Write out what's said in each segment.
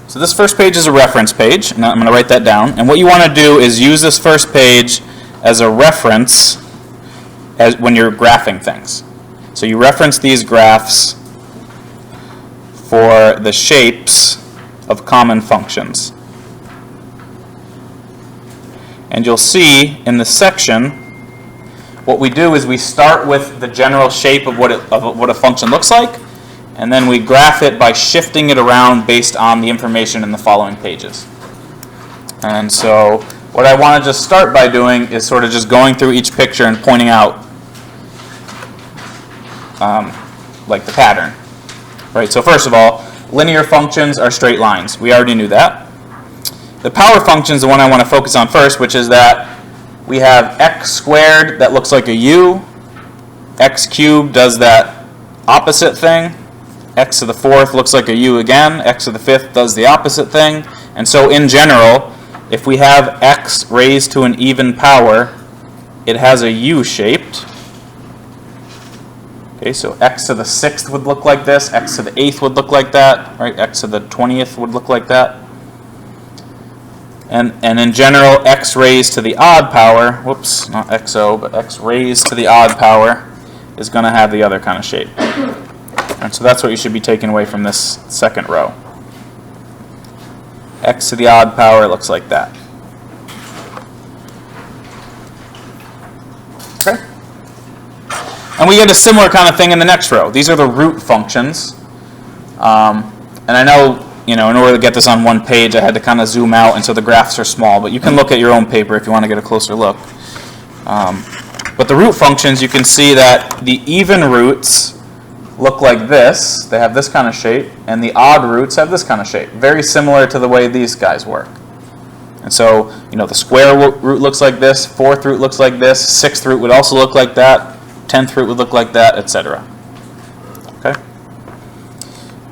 So this first page is a reference page, and I'm going to write that down. And what you want to do is use this first page as a reference when you're graphing things. So you reference these graphs for the shapes of common functions. And you'll see in the section, what we do is we start with the general shape of what a function looks like, and then we graph it by shifting it around based on the information in the following pages. And so what I want to just start by doing is sort of just going through each picture and pointing out like the pattern. Right, so first of all, linear functions are straight lines. We already knew that. The power function is the one I want to focus on first, which is that we have x squared that looks like a u, x cubed does that opposite thing, x to the fourth looks like a u again, x to the fifth does the opposite thing, and so in general, if we have x raised to an even power, it has a u shaped. Okay, so x to the 6th would look like this, x to the 8th would look like that, right? X to the 20th would look like that. And in general, x raised to the odd power, whoops, not xo, but x raised to the odd power is going to have the other kind of shape. And so that's what you should be taking away from this second row. X to the odd power looks like that. Okay? And we get a similar kind of thing in the next row. These are the root functions. And I know, in order to get this on one page, I had to kind of zoom out, and so the graphs are small. But you can look at your own paper if you want to get a closer look. But the root functions, you can see that the even roots look like this. They have this kind of shape. And the odd roots have this kind of shape. Very similar to the way these guys work. And so, the square root looks like this. Fourth root looks like this. Sixth root would also look like that. 10th root would look like that, etc. Okay?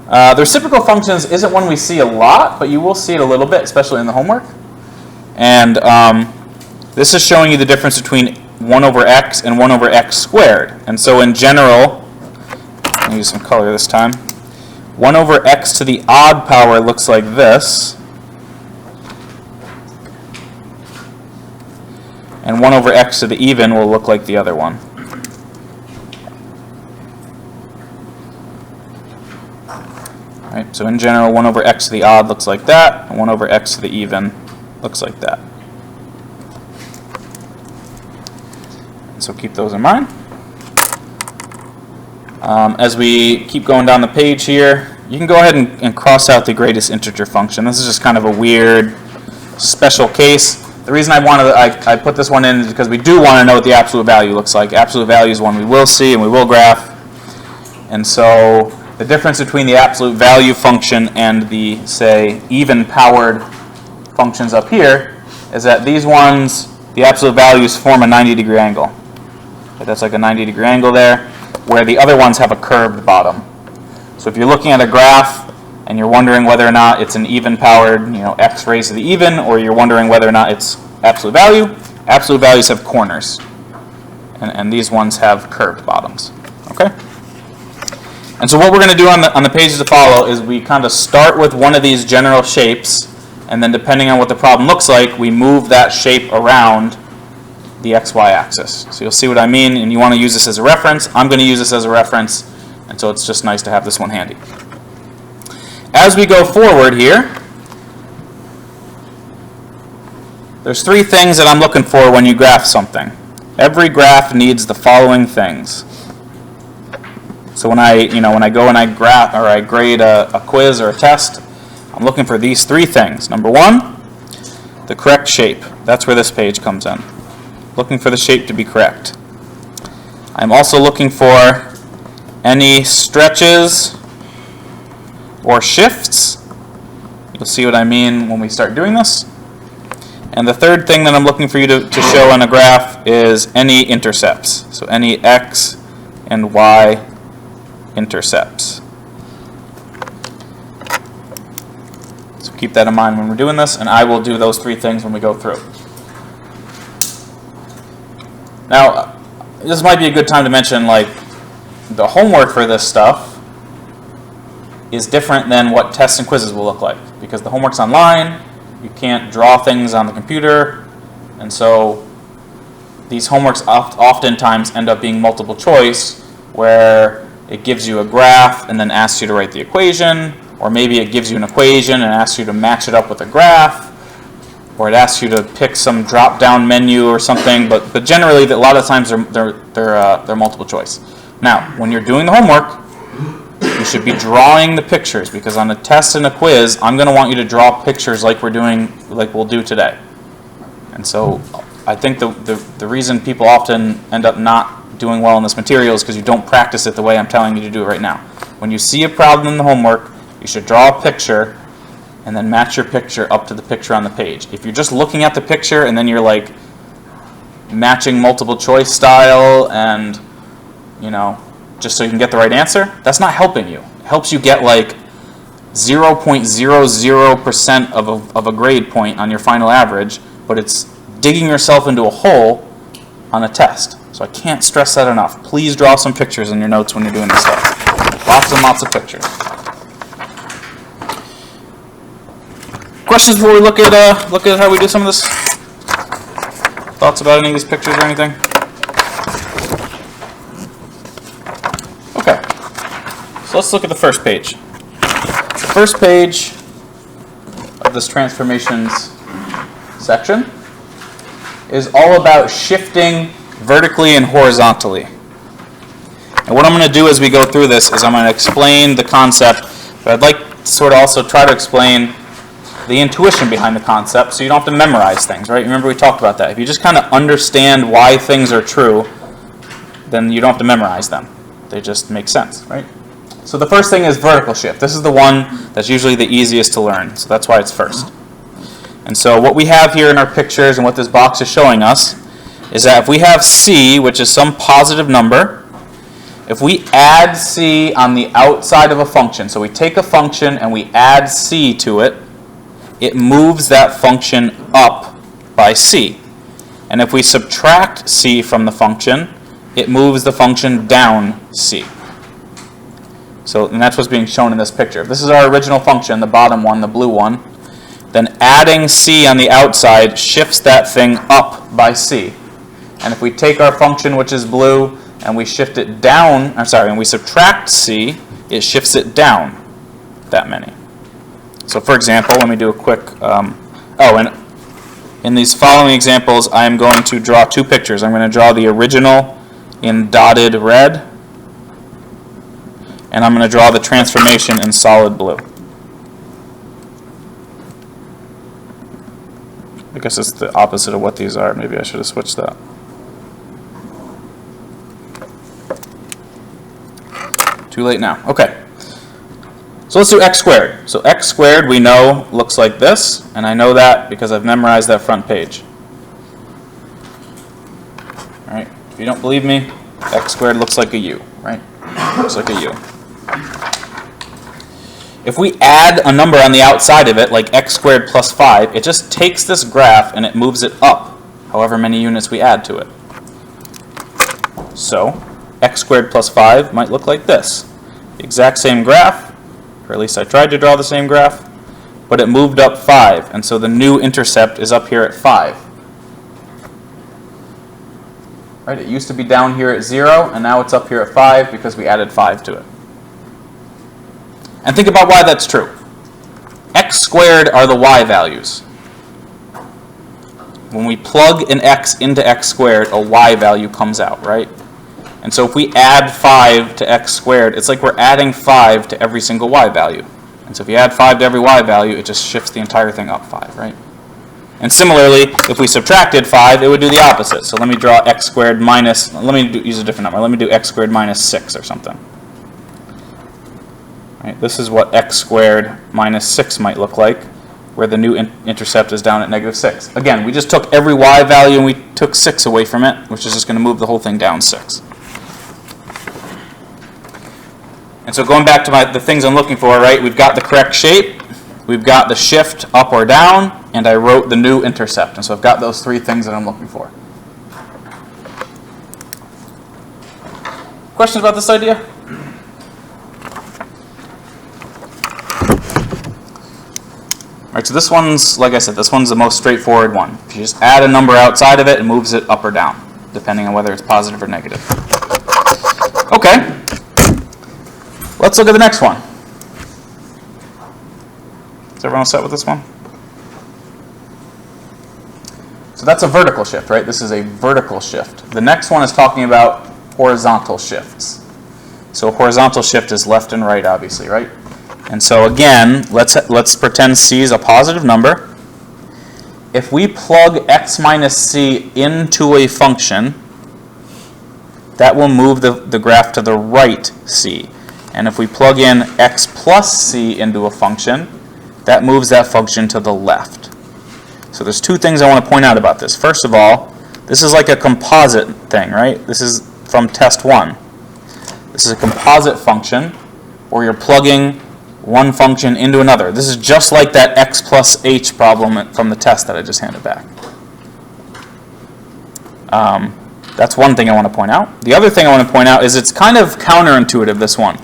The reciprocal functions isn't one we see a lot, but you will see it a little bit, especially in the homework. And this is showing you the difference between 1 over x and 1 over x squared. And so in general, I'll use some color this time, 1 over x to the odd power looks like this. And 1 over x to the even will look like the other one. Right, so in general, 1 over x to the odd looks like that, and 1 over x to the even looks like that. So keep those in mind. As we keep going down the page here, you can go ahead and cross out the greatest integer function. This is just kind of a weird special case. The reason I put this one in is because we do want to know what the absolute value looks like. Absolute value is one we will see and we will graph. And so the difference between the absolute value function and the, say, even-powered functions up here is that these ones, the absolute values form a 90-degree angle. Okay, that's like a 90-degree angle there, where the other ones have a curved bottom. So if you're looking at a graph and you're wondering whether or not it's an even-powered, x raised to the even, or you're wondering whether or not it's absolute values have corners. And these ones have curved bottoms. Okay? And so what we're going to do on the pages to follow is we kind of start with one of these general shapes, and then depending on what the problem looks like, we move that shape around the xy axis. So you'll see what I mean, and you want to use this as a reference. I'm going to use this as a reference, and so it's just nice to have this one handy. As we go forward here, there's 3 things that I'm looking for when you graph something. Every graph needs the following things. So when I go and I graph or I grade a quiz or a test, I'm looking for these 3 things. Number 1, the correct shape. That's where this page comes in. Looking for the shape to be correct. I'm also looking for any stretches or shifts. You'll see what I mean when we start doing this. And the third thing that I'm looking for you to show on a graph is any intercepts. So any x and y intercepts. So keep that in mind when we're doing this, and I will do those 3 things when we go through. Now, this might be a good time to mention, the homework for this stuff is different than what tests and quizzes will look like, because the homework's online, you can't draw things on the computer, and so these homeworks oftentimes end up being multiple choice, where it gives you a graph and then asks you to write the equation, or maybe it gives you an equation and asks you to match it up with a graph, or it asks you to pick some drop-down menu or something. But generally, a lot of times they're multiple choice. Now, when you're doing the homework, you should be drawing the pictures, because on a test and a quiz, I'm going to want you to draw pictures like we'll do today. And so I think the reason people often end up not doing well in this material is because you don't practice it the way I'm telling you to do it right now. When you see a problem in the homework, you should draw a picture and then match your picture up to the picture on the page. If you're just looking at the picture and then you're like matching multiple choice style and, you know, just so you can get the right answer, that's not helping you. It helps you get like 0.00% of a grade point on your final average, but it's digging yourself into a hole on a test. So I can't stress that enough. Please draw some pictures in your notes when you're doing this stuff. Lots and lots of pictures. Questions before we look at how we do some of this? Thoughts about any of these pictures or anything? Okay. So let's look at the first page. The first page of this transformations section is all about shifting vertically and horizontally. And what I'm going to do as we go through this is I'm going to explain the concept, but I'd like to sort of also try to explain the intuition behind the concept so you don't have to memorize things, right? Remember we talked about that. If you just kind of understand why things are true, then you don't have to memorize them. They just make sense, right? So the first thing is vertical shift. This is the one that's usually the easiest to learn, so that's why it's first. And so what we have here in our pictures and what this box is showing us is that if we have c, which is some positive number, if we add c on the outside of a function, so we take a function and we add c to it, it moves that function up by c. And if we subtract c from the function, it moves the function down c. So, and that's what's being shown in this picture. If this is our original function, the bottom one, the blue one, then adding c on the outside shifts that thing up by c. And if we take our function, which is blue, and we shift it down, and we subtract c, it shifts it down that many. So for example, let me do a quick, and in these following examples, I am going to draw two pictures. I'm going to draw the original in dotted red, and I'm going to draw the transformation in solid blue. I guess it's the opposite of what these are. Maybe I should have switched that. Too late now. Okay. So let's do x squared. So x squared we know looks like this, and I know that because I've memorized that front page. All right. If you don't believe me, x squared looks like a u, right? Looks like a u. If we add a number on the outside of it, like x squared plus 5, it just takes this graph and it moves it up, however many units we add to it. So x squared plus 5 might look like this. The exact same graph, or at least I tried to draw the same graph, but it moved up 5, and so the new intercept is up here at 5. Right? It used to be down here at 0, and now it's up here at 5 because we added 5 to it. And think about why that's true. X squared are the y values. When we plug an x into x squared, a y value comes out, right? And so if we add 5 to x squared, it's like we're adding 5 to every single y value. And so if you add 5 to every y value, it just shifts the entire thing up 5, right? And similarly, if we subtracted 5, it would do the opposite. So let me draw x squared minus, use a different number. Let me do x squared minus 6 or something. Right, this is what x squared minus 6 might look like, where the new intercept is down at negative 6. Again, we just took every y value and we took 6 away from it, which is just going to move the whole thing down 6. And so going back to the things I'm looking for, right, we've got the correct shape, we've got the shift up or down, and I wrote the new intercept. And so I've got those three things that I'm looking for. Questions about this idea? Right, so this one's, like I said, this one's the most straightforward one. If you just add a number outside of it, it moves it up or down, depending on whether it's positive or negative. Okay, let's look at the next one. Is everyone set with this one? So that's a vertical shift, right? This is a vertical shift. The next one is talking about horizontal shifts. So a horizontal shift is left and right, obviously, right? And so again, let's pretend c is a positive number. If we plug x minus c into a function, that will move the graph to the right c. And if we plug in x plus c into a function, that moves that function to the left. So there's two things I want to point out about this. First of all, this is like a composite thing, right? This is from test 1. This is a composite function where you're plugging one function into another. This is just like that x plus h problem from the test that I just handed back. That's one thing I want to point out. The other thing I want to point out is it's kind of counterintuitive, this one.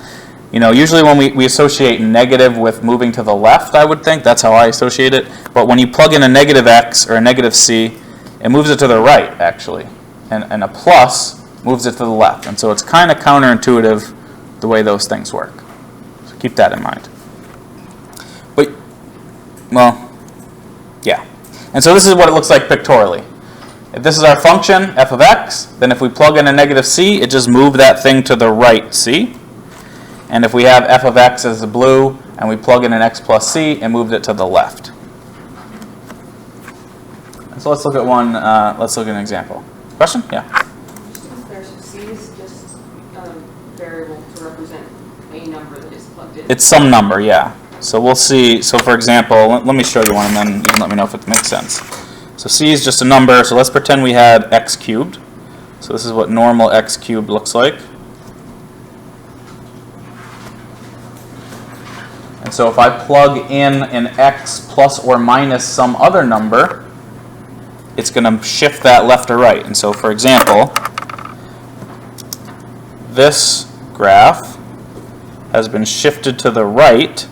You know, usually when we associate negative with moving to the left, I would think. That's how I associate it. But when you plug in a negative x or a negative c, it moves it to the right, actually. And a plus moves it to the left. And so it's kind of counterintuitive the way those things work. So keep that in mind. But, well, yeah. And so this is what it looks like pictorially. If this is our function, f of x, then if we plug in a negative c, it just moved that thing to the right c. And if we have f of x as the blue, and we plug in an x plus c, it moved it to the left. And so let's look at one, let's look at an example. Question? Yeah? C is just a variable to represent a number that is plugged in. It's some number, yeah. So we'll see, so for example, let me show you one and then you can let me know if it makes sense. So c is just a number, so let's pretend we had x cubed. So this is what normal x cubed looks like. And so if I plug in an x plus or minus some other number, it's going to shift that left or right. And so for example, this graph has been shifted to the right,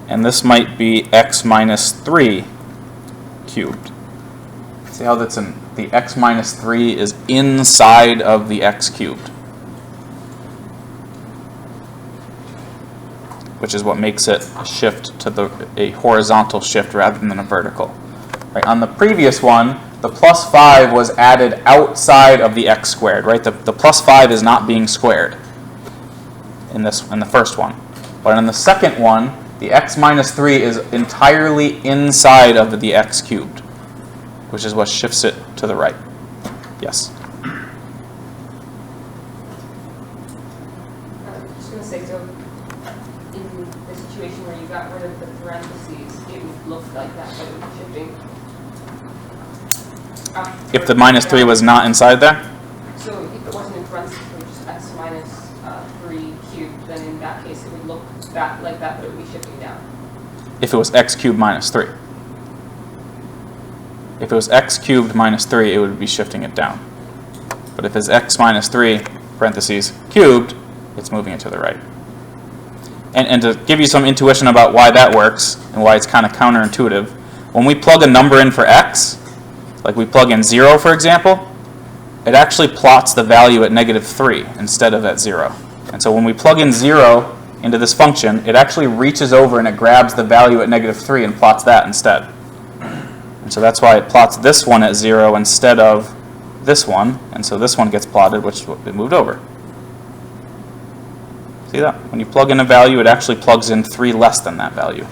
and this might be x minus 3 cubed. See how that's in the x minus 3 is inside of the x cubed, which is what makes it shift to a horizontal shift rather than a vertical. Right? On the previous one, the plus 5 was added outside of the x squared, right? The plus 5 is not being squared in the first one. But in the second one, the x minus 3 is entirely inside of the x cubed, which is what shifts it to the right. Yes? I was just going to say, so in the situation where you got rid of the parentheses, it would look like that, but it would be shifting. If the minus 3 was not inside there? So if it wasn't in parentheses, it was just x minus 3 cubed, then in that case it would look like that, but it would be shifting down. If it was x cubed minus 3. If it was x cubed minus 3, it would be shifting it down. But if it's x minus 3, parentheses, cubed, it's moving it to the right. And to give you some intuition about why that works, and why it's kind of counterintuitive, when we plug a number in for x, like we plug in 0, for example, it actually plots the value at negative 3 instead of at 0. And so when we plug in 0 into this function, it actually reaches over and it grabs the value at negative 3 and plots that instead. And so that's why it plots this one at 0 instead of this one. And so this one gets plotted, which it moved over. See that? When you plug in a value, it actually plugs in 3 less than that value,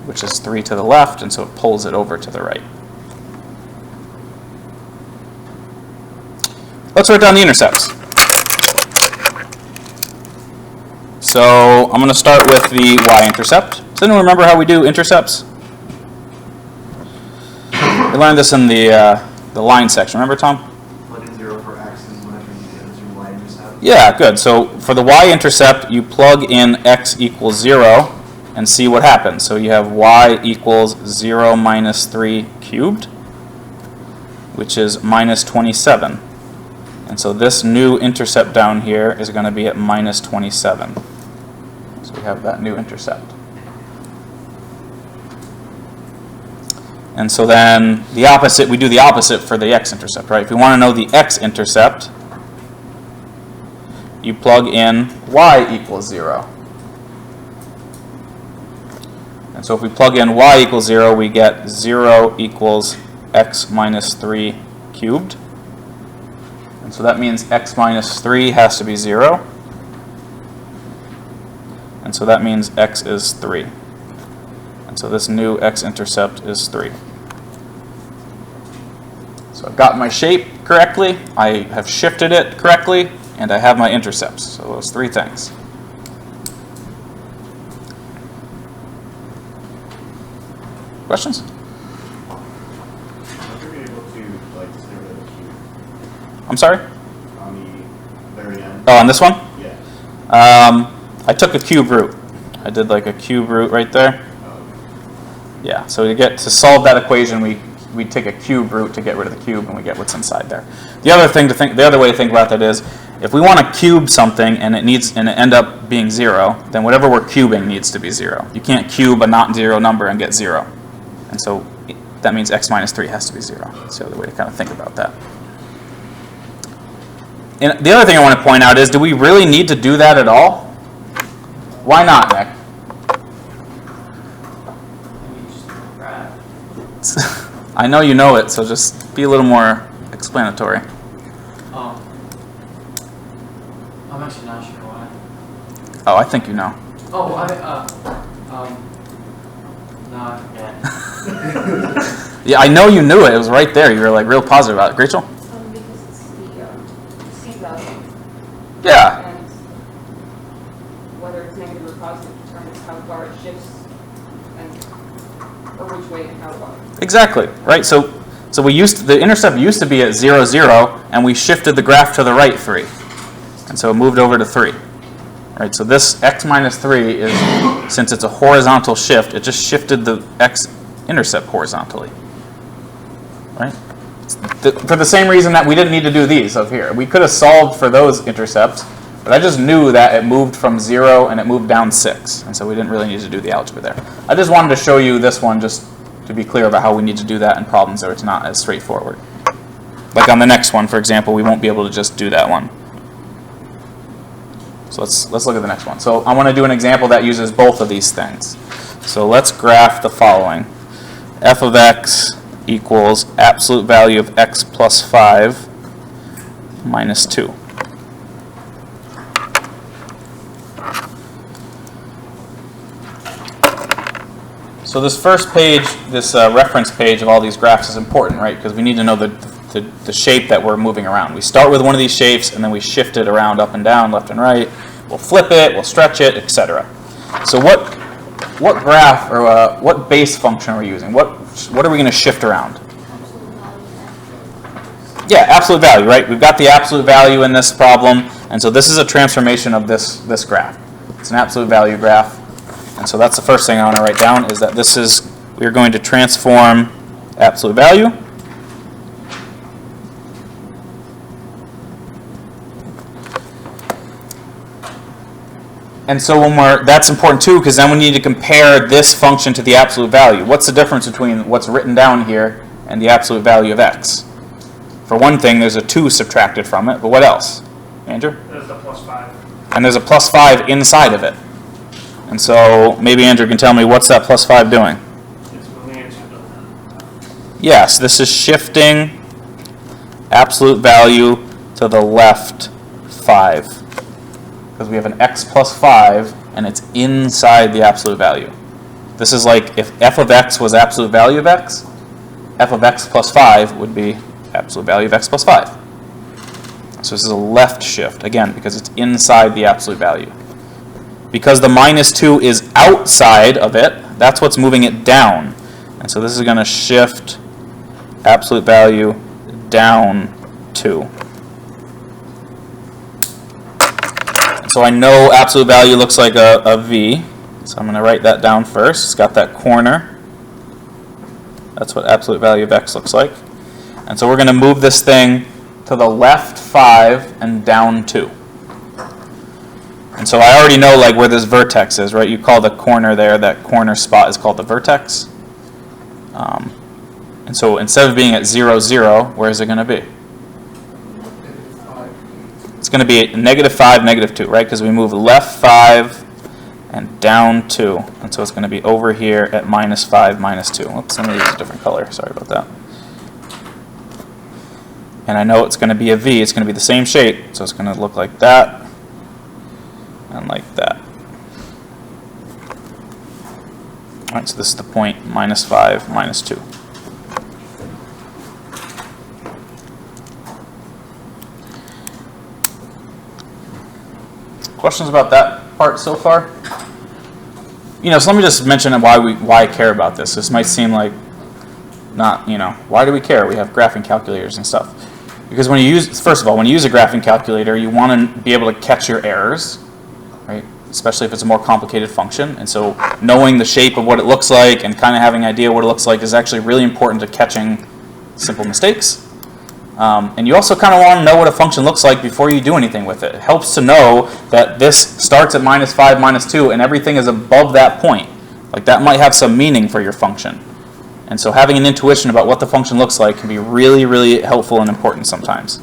which is 3 to the left, and so it pulls it over to the right. Let's write down the intercepts. So I'm going to start with the y-intercept. Does anyone remember how we do intercepts? We learned this in the line section. Remember, Tom? Plug in 0 for x and whatever you get as your y-intercept. Yeah, good. So for the y-intercept, you plug in x equals 0 and see what happens. So you have y equals 0 minus 3 cubed, which is minus 27. And so this new intercept down here is going to be at minus 27. So we have that new intercept. And so then the opposite, we do the opposite for the x-intercept, right? If we want to know the x-intercept, you plug in y equals 0. And so if we plug in y equals 0, we get 0 equals x minus 3 cubed. And so that means x minus 3 has to be 0. And so that means x is 3. And so this new x-intercept is 3. So I've got my shape correctly, I have shifted it correctly, and I have my intercepts. So those 3 things. Questions? Would you be able to like zero the cube I'm sorry? on the very end? Oh, on this one? Yeah. I took a cube root. I did like a cube root right there. Yeah, so to solve that equation, we take a cube root to get rid of the cube, and we get what's inside there. The other way to think about that is, if we want to cube something and it end up being 0, then whatever we're cubing needs to be 0. You can't cube a not 0 number and get 0. And so that means x minus 3 has to be 0. That's the other way to kind of think about that. And the other thing I want to point out is, do we really need to do that at all? Why not, Nick? I know you know it, so just be a little more explanatory. I'm actually not sure why. Oh, I think you know. Oh, no, I forget. Yeah, I know you knew it. It was right there. You were like real positive about it. Rachel? Because it's the C value, Yeah. and whether it's negative or positive determines how far it shifts, and or which way and how far. Exactly. Right. So the intercept used to be at 0, 0, and we shifted the graph to the right 3, and so it moved over to 3. Right. So this x minus 3 is, since it's a horizontal shift, it just shifted the x-intercept horizontally. Right. For the same reason that we didn't need to do these up here. We could have solved for those intercepts, but I just knew that it moved from 0 and it moved down 6, and so we didn't really need to do the algebra there. I just wanted to show you this one just to be clear about how we need to do that in problems where it's not as straightforward. Like on the next one, for example, we won't be able to just do that one. So let's look at the next one. So I want to do an example that uses both of these things. So let's graph the following. F of x equals absolute value of x plus 5 minus 2. So this first page, this reference page of all these graphs is important, right? Because we need to know the shape that we're moving around. We start with one of these shapes, and then we shift it around up and down, left and right. We'll flip it, we'll stretch it, etc. So what graph or what base function are we using? What are we going to shift around? Yeah, absolute value, right? We've got the absolute value in this problem, and so this is a transformation of this graph. It's an absolute value graph. And so that's the first thing I want to write down, is that we're going to transform absolute value. And so that's important too, because then we need to compare this function to the absolute value. What's the difference between what's written down here and the absolute value of x? For one thing, there's a 2 subtracted from it, but what else? Andrew? There's the plus 5. And there's a plus 5 inside of it. And so maybe Andrew can tell me, what's that plus 5 doing? It's moving it to the Yes, this is shifting absolute value to the left 5. Because we have an x plus 5, and it's inside the absolute value. This is like if f of x was absolute value of x, f of x plus 5 would be absolute value of x plus 5. So this is a left shift, again, because it's inside the absolute value. Because the minus 2 is outside of it, that's what's moving it down. And so this is going to shift absolute value down 2. So I know absolute value looks like a V, so I'm going to write that down first. It's got that corner. That's what absolute value of x looks like. And so we're going to move this thing to the left 5 and down 2. And so I already know like where this vertex is, right? You call the corner there, that corner spot is called the vertex. And so instead of being at 0, 0, where is it going to be? It's going to be at -5, -2, right? Because we move left 5 and down 2. And so it's going to be over here at -5, -2. Oops, I'm going to use a different color. Sorry about that. And I know it's going to be a V. It's going to be the same shape. So it's going to look like that and like that. All right, so this is the point -5, -2. Questions about that part so far? You know, so let me just mention why I care about this. This might seem like not, you know, why do we care? We have graphing calculators and stuff. Because when you use, first of all, when you use a graphing calculator, you want to be able to catch your errors, right? Especially if it's a more complicated function. And so knowing the shape of what it looks like and kind of having an idea what it looks like is actually really important to catching simple mistakes. And you also kind of want to know what a function looks like before you do anything with it. It helps to know that this starts at -5, -2, and everything is above that point. Like that might have some meaning for your function. And so having an intuition about what the function looks like can be really, really helpful and important sometimes.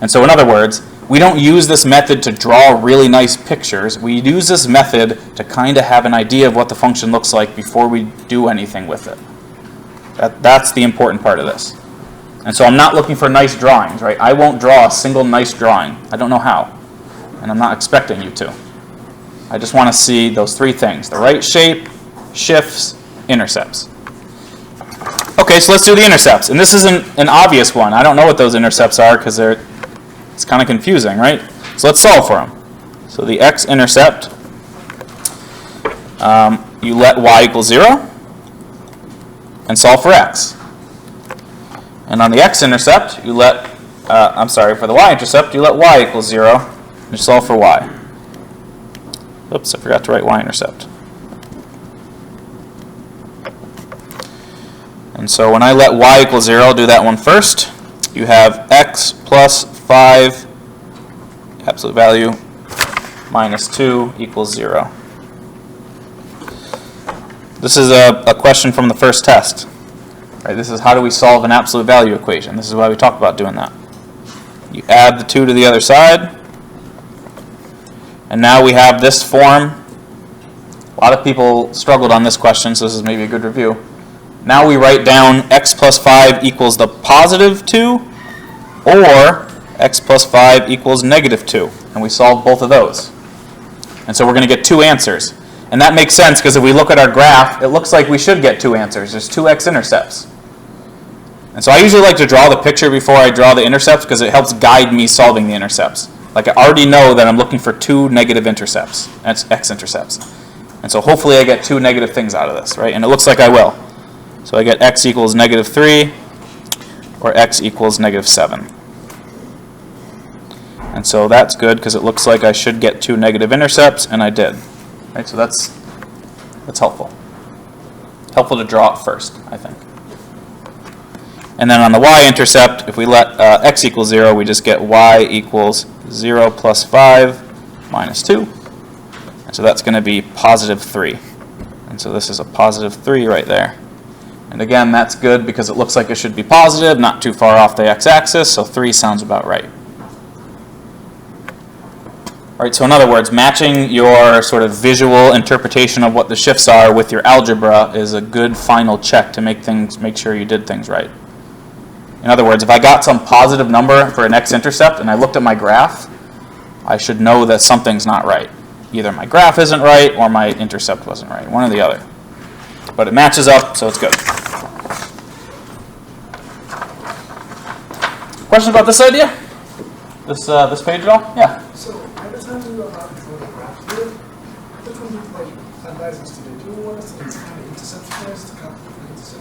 And so in other words, we don't use this method to draw really nice pictures. We use this method to kind of have an idea of what the function looks like before we do anything with it. That's the important part of this. And so I'm not looking for nice drawings, right? I won't draw a single nice drawing. I don't know how. And I'm not expecting you to. I just want to see those three things: the right shape, shifts, intercepts. Okay, so let's do the intercepts. And this isn't an obvious one. I don't know what those intercepts are because it's kind of confusing, right? So let's solve for them. So the x-intercept, you let y equal 0 and solve for x. And on the x-intercept, you let, for the y-intercept, you let y equal 0 and you solve for y. Oops, I forgot to write y-intercept. And so when I let y equal 0, I'll do that one first. You have x plus 5, absolute value, minus 2 equals 0. This is a question from the first test. Right, this is how do we solve an absolute value equation. This is why we talk about doing that. You add the 2 to the other side. And now we have this form. A lot of people struggled on this question, so this is maybe a good review. Now we write down x plus 5 equals the positive 2, or x plus 5 equals negative 2. And we solve both of those. And so we're going to get 2 answers. And that makes sense because if we look at our graph, it looks like we should get 2 answers. There's 2 x-intercepts. And so I usually like to draw the picture before I draw the intercepts because it helps guide me solving the intercepts. Like I already know that I'm looking for 2 negative intercepts. That's x-intercepts. And so hopefully I get 2 negative things out of this, right? And it looks like I will. So I get x equals negative 3 or x equals negative 7. And so that's good because it looks like I should get 2 negative intercepts, and I did. Right, so that's helpful. Helpful to draw it first, I think. And then on the y-intercept, if we let x equal 0, we just get y equals 0 plus 5 minus 2. And so that's going to be positive 3. And so this is a positive 3 right there. And again, that's good because it looks like it should be positive, not too far off the x-axis, so 3 sounds about right. All right, so in other words, matching your sort of visual interpretation of what the shifts are with your algebra is a good final check to make sure you did things right. In other words, if I got some positive number for an x-intercept and I looked at my graph, I should know that something's not right. Either my graph isn't right or my intercept wasn't right, one or the other. But it matches up, so it's good. Questions about this idea? This page at all? Yeah. So, every time you are out for the graph here, what would you advise us to do? Do you want us to kind of intercept first, to calculate the intercept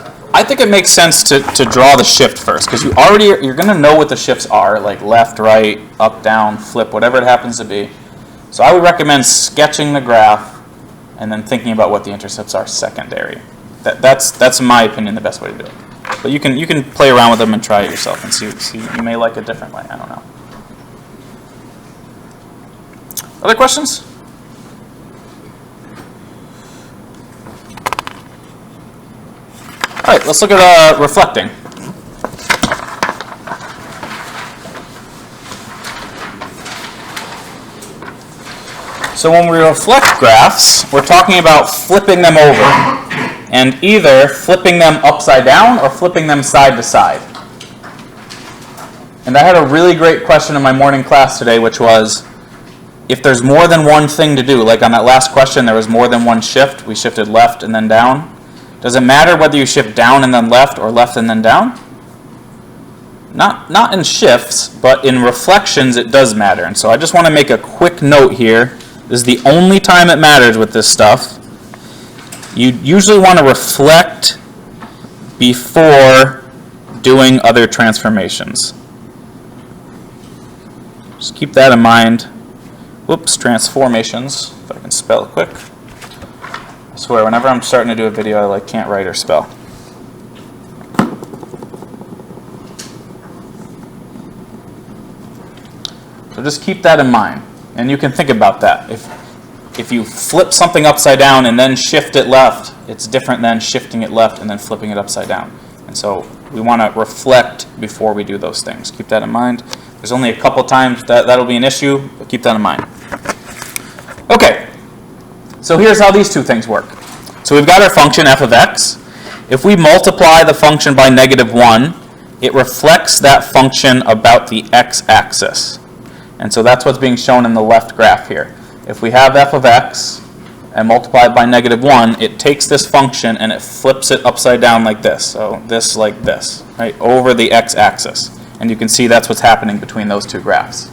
first? I think it makes sense to draw the shift first, because you're going to know what the shifts are, like left, right, up, down, flip, whatever it happens to be. So I would recommend sketching the graph and then thinking about what the intercepts are secondary. That's in my opinion the best way to do it. But you can play around with them and try it yourself and see you may like it differently. I don't know. Other questions? All right, let's look at reflecting. So when we reflect graphs, we're talking about flipping them over, and either flipping them upside down or flipping them side to side. And I had a really great question in my morning class today, which was, if there's more than one thing to do, like on that last question, there was more than one shift, we shifted left and then down. Does it matter whether you shift down and then left or left and then down? Not in shifts, but in reflections it does matter. And so I just want to make a quick note here. This is the only time it matters with this stuff. You usually want to reflect before doing other transformations. Just keep that in mind. Whoops, transformations, if I can spell it quick. I swear, whenever I'm starting to do a video, I can't write or spell. So just keep that in mind, and you can think about that. If you flip something upside down and then shift it left, it's different than shifting it left and then flipping it upside down. And so we want to reflect before we do those things. Keep that in mind. There's only a couple times that'll be an issue, but keep that in mind. Okay, so here's how these two things work. So we've got our function f of x. If we multiply the function by -1, it reflects that function about the x-axis. And so that's what's being shown in the left graph here. If we have f of x and multiply it by -1, it takes this function and it flips it upside down like this. So this like this, right, over the x-axis. And you can see that's what's happening between those two graphs.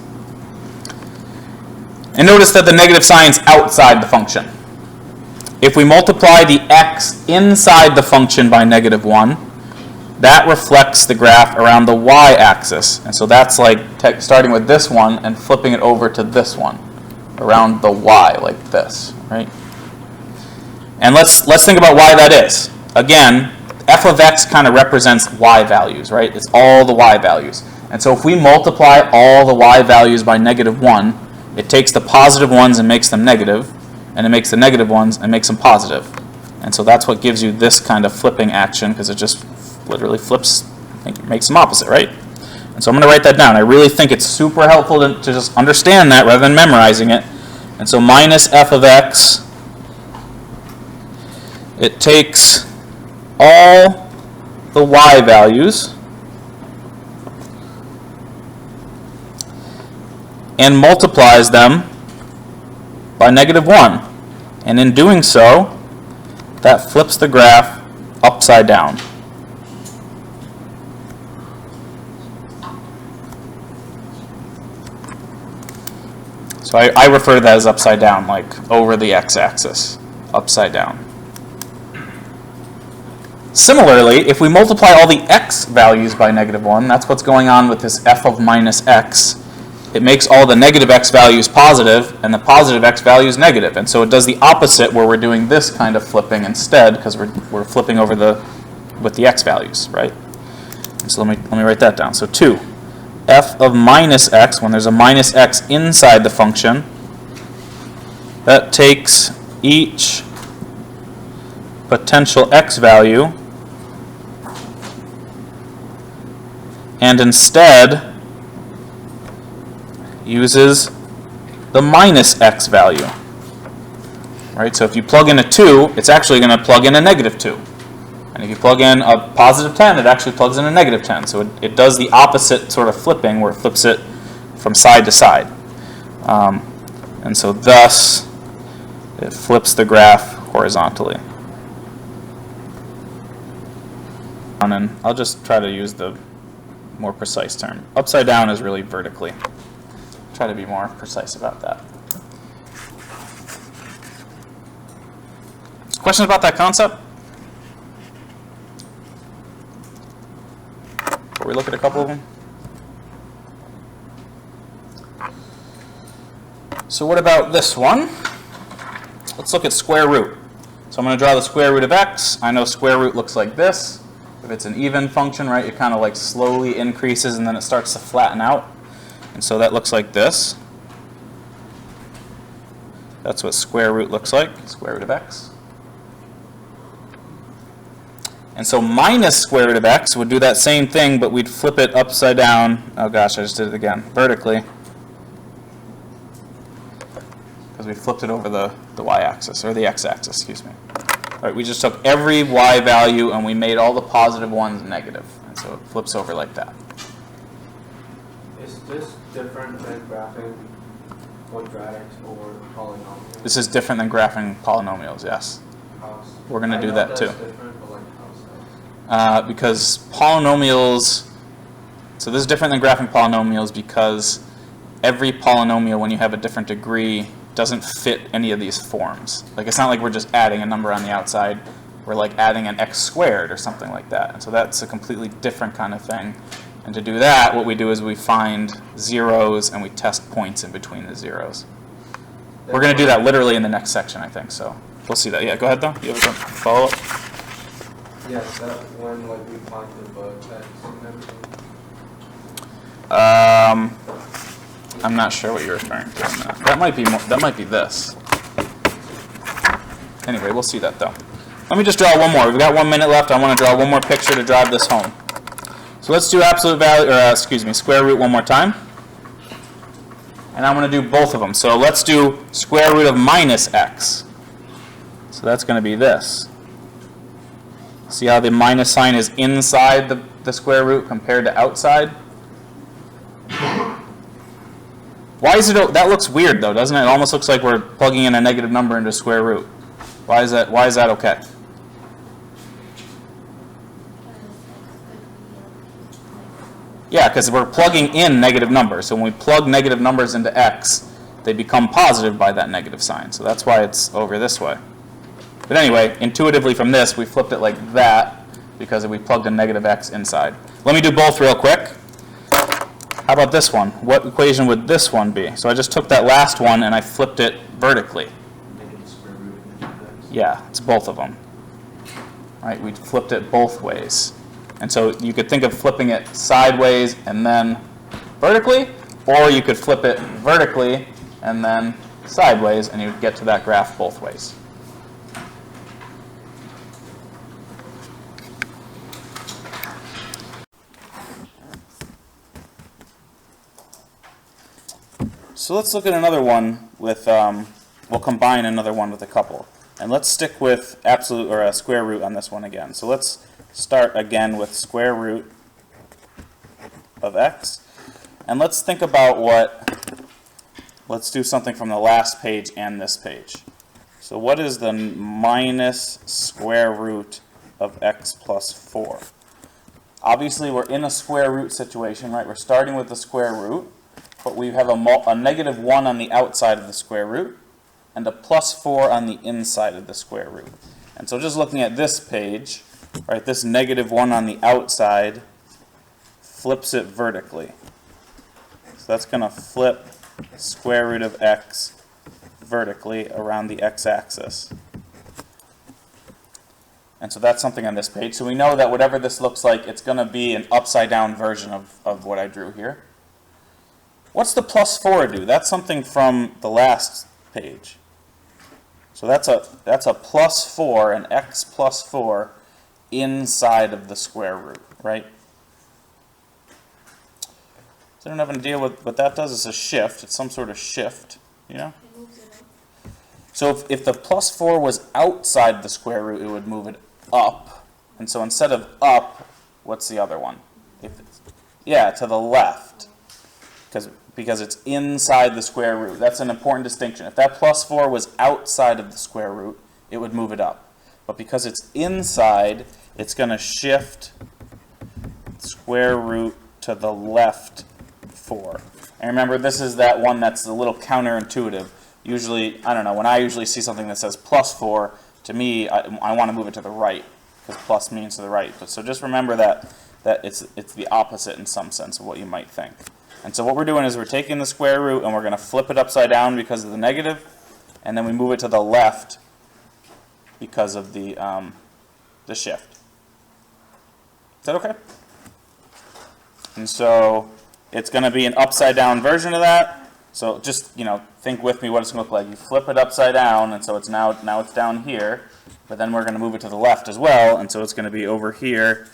And notice that the negative sign's outside the function. If we multiply the x inside the function by -1, that reflects the graph around the y-axis. And so that's like starting with this one and flipping it over to this one, around the y, like this, right? And let's think about why that is. Again, f of x kind of represents y values, right? It's all the y values. And so if we multiply all the y values by -1, it takes the positive ones and makes them negative, and it makes the negative ones and makes them positive. And so that's what gives you this kind of flipping action, because it just literally flips, makes them opposite, right? And so I'm going to write that down. I really think it's super helpful to just understand that rather than memorizing it. And so minus f of x, it takes all the y values and multiplies them by -1. And in doing so, that flips the graph upside down. So I refer to that as upside down, like over the x-axis, upside down. Similarly, if we multiply all the x values by -1, that's what's going on with this f of minus x. It makes all the negative x values positive and the positive x values negative. And so it does the opposite where we're doing this kind of flipping instead, because we're flipping over with the x values, right? And so let me write that down. So 2. F of minus x, when there's a minus x inside the function, that takes each potential x value and instead uses the minus x value. Right? So if you plug in a 2, it's actually going to plug in a -2. And if you plug in a positive 10, it actually plugs in a -10. So it does the opposite sort of flipping, where it flips it from side to side. And so thus, it flips the graph horizontally. And I'll just try to use the more precise term. Upside down is really vertically. Try to be more precise about that. Questions about that concept? Before we look at a couple of them. So what about this one? Let's look at square root. So I'm going to draw the square root of x. I know square root looks like this. If it's an even function, right, it kind of like slowly increases and then it starts to flatten out. And so that looks like this. That's what square root looks like, square root of x. And so minus square root of x would do that same thing, but we'd flip it upside down. Oh gosh, I just did it again. Vertically. Because we flipped it over the y-axis, or the x-axis, excuse me. All right, we just took every y value and we made all the positive ones negative. And so it flips over like that. Is this different than graphing quadratics or polynomials? This is different than graphing polynomials, yes. How's- We're going to I do know that that's too. different, but like how's that? Because polynomials, so this is different than graphing polynomials because every polynomial, when you have a different degree, doesn't fit any of these forms. Like, it's not like we're just adding a number on the outside. We're like adding an x squared or something like that. And so that's a completely different kind of thing. And to do that, what we do is we find zeros and we test points in between the zeros. We're going to do that literally in the next section, I think. So we'll see that. Yeah, go ahead though. You have a follow-up? Yes, that when like we find the vertex and everything. I'm not sure what you're referring to on that. That might be more, that might be this. Anyway, we'll see that though. Let me just draw one more. We've got 1 minute left. I want to draw one more picture to drive this home. So let's do absolute value, or square root one more time. And I'm going to do both of them. So let's do square root of minus x. So that's going to be this. See how the minus sign is inside the square root compared to outside? Why is it, that looks weird though, doesn't it? It almost looks like we're plugging in a negative number into square root. Why is that okay? Yeah, because we're plugging in negative numbers. So when we plug negative numbers into x, they become positive by that negative sign. So that's why it's over this way. But anyway, intuitively from this, we flipped it like that because we plugged a negative x inside. Let me do both real quick. How about this one? What equation would this one be? So I just took that last one and I flipped it vertically. Negative square root of negative x. Yeah, it's both of them. All right, we flipped it both ways. And so you could think of flipping it sideways and then vertically, or you could flip it vertically and then sideways, and you'd get to that graph both ways. So let's look at another one with, we'll combine another one with a couple. And let's stick with absolute, or a square root on this one again. So let's start again with square root of x. And let's think about let's do something from the last page and this page. So what is the minus square root of x plus 4? Obviously we're in a square root situation, right? We're starting with the square root, but we have a negative 1 on the outside of the square root and a plus 4 on the inside of the square root. And so just looking at this page, right, this negative 1 on the outside flips it vertically. So that's going to flip square root of x vertically around the x-axis. And so that's something on this page. So we know that whatever this looks like, it's going to be an upside down version of what I drew here. What's the plus 4 do? That's something from the last page. So that's a plus 4, an x plus 4 inside of the square root, right? So I don't have an idea what that does. It's a shift. It's some sort of shift, you know? So if the plus 4 was outside the square root, it would move it up. And so instead of up, what's the other one? Yeah, to the left. Because it's inside the square root. That's an important distinction. If that plus 4 was outside of the square root, it would move it up. But because it's inside, it's going to shift square root to the left 4. And remember, this is that one that's a little counterintuitive. Usually, I don't know, when I usually see something that says plus 4, to me, I want to move it to the right, because plus means to the right. But so just remember that it's the opposite in some sense of what you might think. And so what we're doing is we're taking the square root and we're going to flip it upside down because of the negative, and then we move it to the left because of the shift. Is that okay? And so it's going to be an upside down version of that. So just, think with me what it's going to look like. You flip it upside down, and so it's now it's down here, but then we're going to move it to the left as well, and so it's going to be over here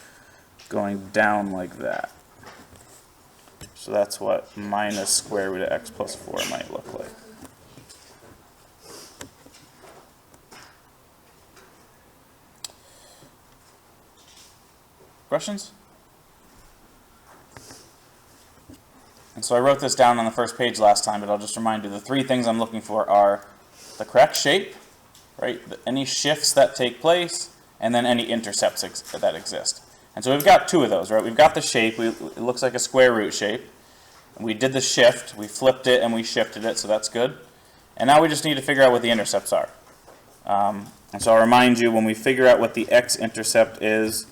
going down like that. So that's what minus square root of x plus 4 might look like. Questions? And so I wrote this down on the first page last time, but I'll just remind you the three things I'm looking for are the correct shape, right? Any shifts that take place, and then any intercepts that exist. And so we've got two of those, right? We've got the shape, it looks like a square root shape. We did the shift, we flipped it and we shifted it, so that's good. And now we just need to figure out what the intercepts are. And so I'll remind you, when we figure out what the x-intercept is,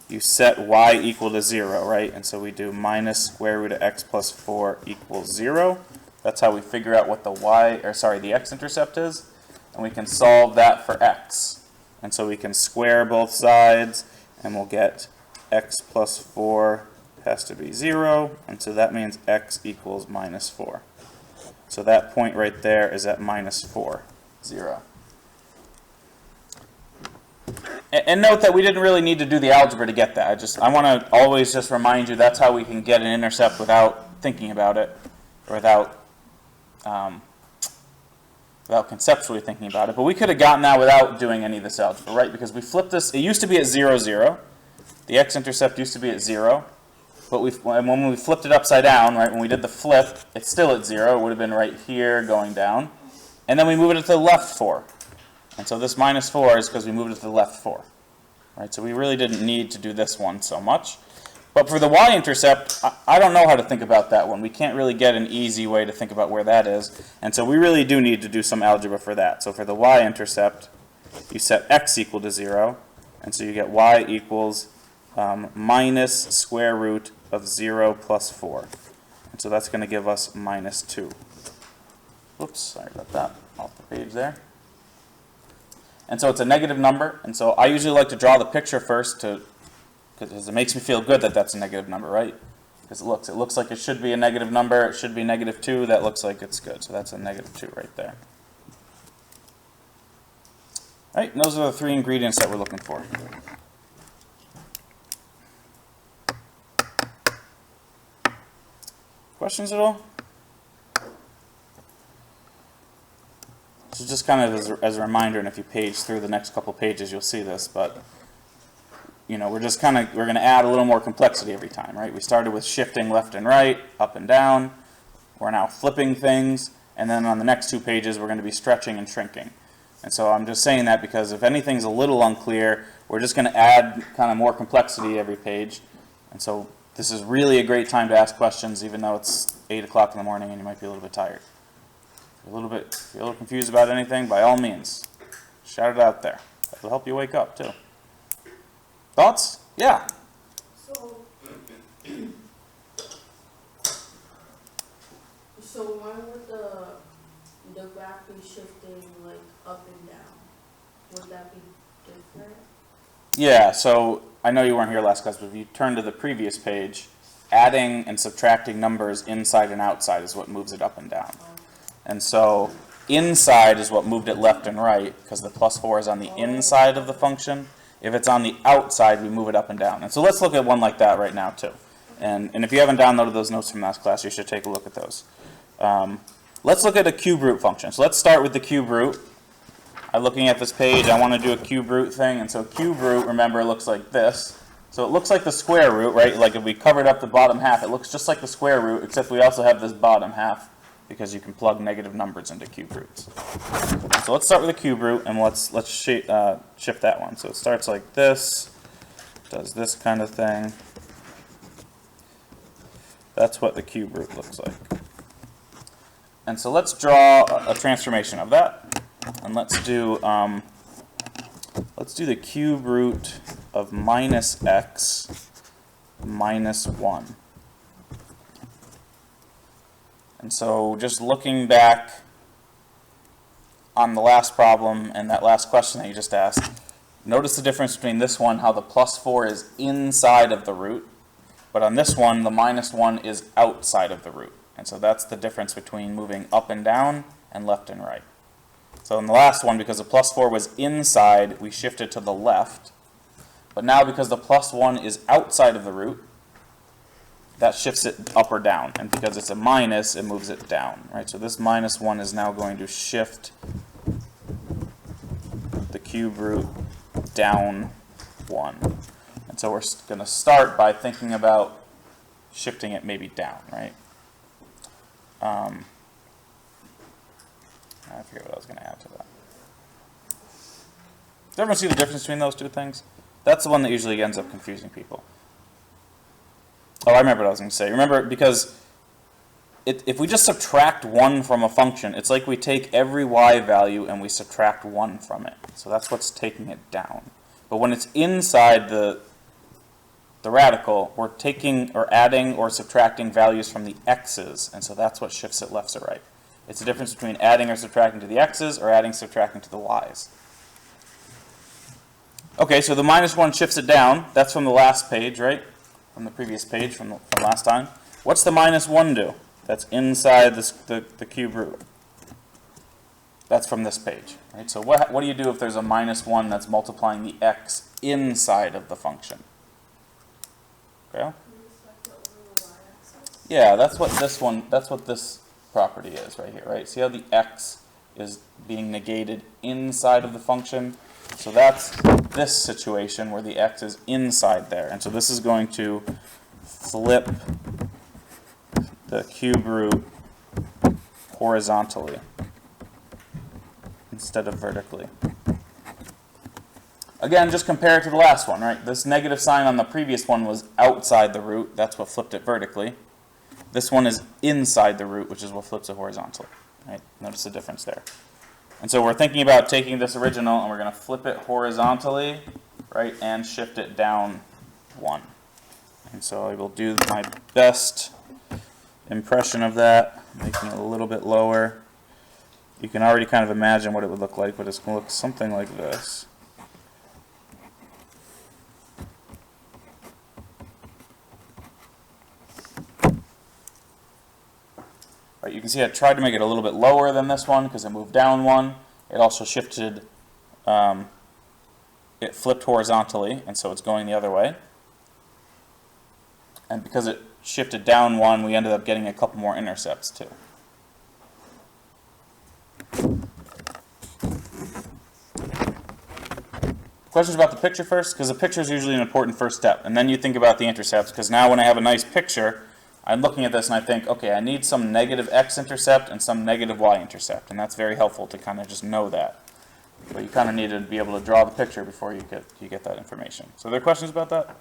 you set y equal to 0, right? And so we do minus square root of x plus 4 equals 0. That's how we figure out what the x-intercept is. And we can solve that for x. And so we can square both sides, and we'll get x plus 4 has to be 0. And so that means x equals minus 4. So that point right there is at minus 4, 0. And note that we didn't really need to do the algebra to get that. I want to always just remind you that's how we can get an intercept without thinking about it, or without conceptually thinking about it. But we could have gotten that without doing any of this algebra, right? Because we flipped this. It used to be at 0, 0. The x-intercept used to be at 0. But when we flipped it upside down, right, when we did the flip, it's still at 0. It would have been right here going down. And then we moved it to the left 4. And so this minus 4 is because we moved it to the left 4. Right, so we really didn't need to do this one so much. But for the y-intercept, I don't know how to think about that one. We can't really get an easy way to think about where that is. And so we really do need to do some algebra for that. So for the y-intercept, you set x equal to 0. And so you get y equals minus square root of 0 plus 4. And so that's going to give us minus 2. Whoops, sorry about that. Off the page there. And so it's a negative number, and so I usually like to draw the picture first because it makes me feel good that that's a negative number, right? Because it looks like it should be a negative number, it should be negative 2, that looks like it's good. So that's a negative 2 right there. All right, and those are the three ingredients that we're looking for. Questions at all? So just kind of as a reminder, and if you page through the next couple pages, you'll see this, but you know, we're going to add a little more complexity every time, right? We started with shifting left and right, up and down. We're now flipping things, and then on the next two pages, we're going to be stretching and shrinking. And so I'm just saying that because if anything's a little unclear, we're just going to add kind of more complexity every page. And so this is really a great time to ask questions, even though it's 8 o'clock in the morning and you might be a little bit tired. If you're a little confused about anything, by all means, shout it out there. That'll help you wake up, too. Thoughts? Yeah. So why would the graph be shifting like up and down? Would that be different? Yeah, so I know you weren't here last class, but if you turn to the previous page, adding and subtracting numbers inside and outside is what moves it up and down. And so inside is what moved it left and right, because the plus 4 is on the inside of the function. If it's on the outside, we move it up and down. And so let's look at one like that right now, too. And if you haven't downloaded those notes from last class, you should take a look at those. Let's look at a cube root function. So let's start with the cube root. I'm looking at this page. I want to do a cube root thing. And so cube root, remember, looks like this. So it looks like the square root, right? Like if we covered up the bottom half, it looks just like the square root, except we also have this bottom half, because you can plug negative numbers into cube roots. So let's start with a cube root, and let's shift that one. So it starts like this, does this kind of thing. That's what the cube root looks like. And so let's draw a transformation of that, and let's do the cube root of minus x minus 1. And so just looking back on the last problem and that last question that you just asked, notice the difference between this one, how the plus 4 is inside of the root, but on this one, the minus 1 is outside of the root. And so that's the difference between moving up and down and left and right. So in the last one, because the plus 4 was inside, we shifted to the left. But now because the plus 1 is outside of the root, that shifts it up or down. And because it's a minus, it moves it down, right? So this minus 1 is now going to shift the cube root down 1. And so we're going to start by thinking about shifting it maybe down, right? I forget what I was going to add to that. Does everyone see the difference between those two things? That's the one that usually ends up confusing people. Oh, I remember what I was going to say. Remember, because if we just subtract 1 from a function, it's like we take every y value and we subtract 1 from it. So that's what's taking it down. But when it's inside the radical, we're taking or adding or subtracting values from the x's, and so that's what shifts it left or right. It's the difference between adding or subtracting to the x's or adding subtracting to the y's. Okay, so the minus 1 shifts it down. That's from the last page, right? From the previous page, from last time. What's the minus 1 do? That's inside the cube root. That's from this page, right? So what do you do if there's a minus 1 that's multiplying the x inside of the function? Okay? Yeah, that's what this property is right here, right? See how the x is being negated inside of the function? So that's this situation where the x is inside there. And so this is going to flip the cube root horizontally instead of vertically. Again, just compare it to the last one, right? This negative sign on the previous one was outside the root. That's what flipped it vertically. This one is inside the root, which is what flips it horizontally, right? Notice the difference there. And so we're thinking about taking this original and we're going to flip it horizontally, right, and shift it down 1. And so I will do my best impression of that, making it a little bit lower. You can already kind of imagine what it would look like, but it's going to look something like this. Right, you can see I tried to make it a little bit lower than this one because it moved down 1. It also shifted, it flipped horizontally, and so it's going the other way. And because it shifted down 1, we ended up getting a couple more intercepts too. Questions about the picture first? Because the picture is usually an important first step. And then you think about the intercepts, because now when I have a nice picture, I'm looking at this and I think, okay, I need some negative x-intercept and some negative y-intercept. And that's very helpful to kind of just know that. But you kind of need to be able to draw the picture before you get that information. So are there questions about that?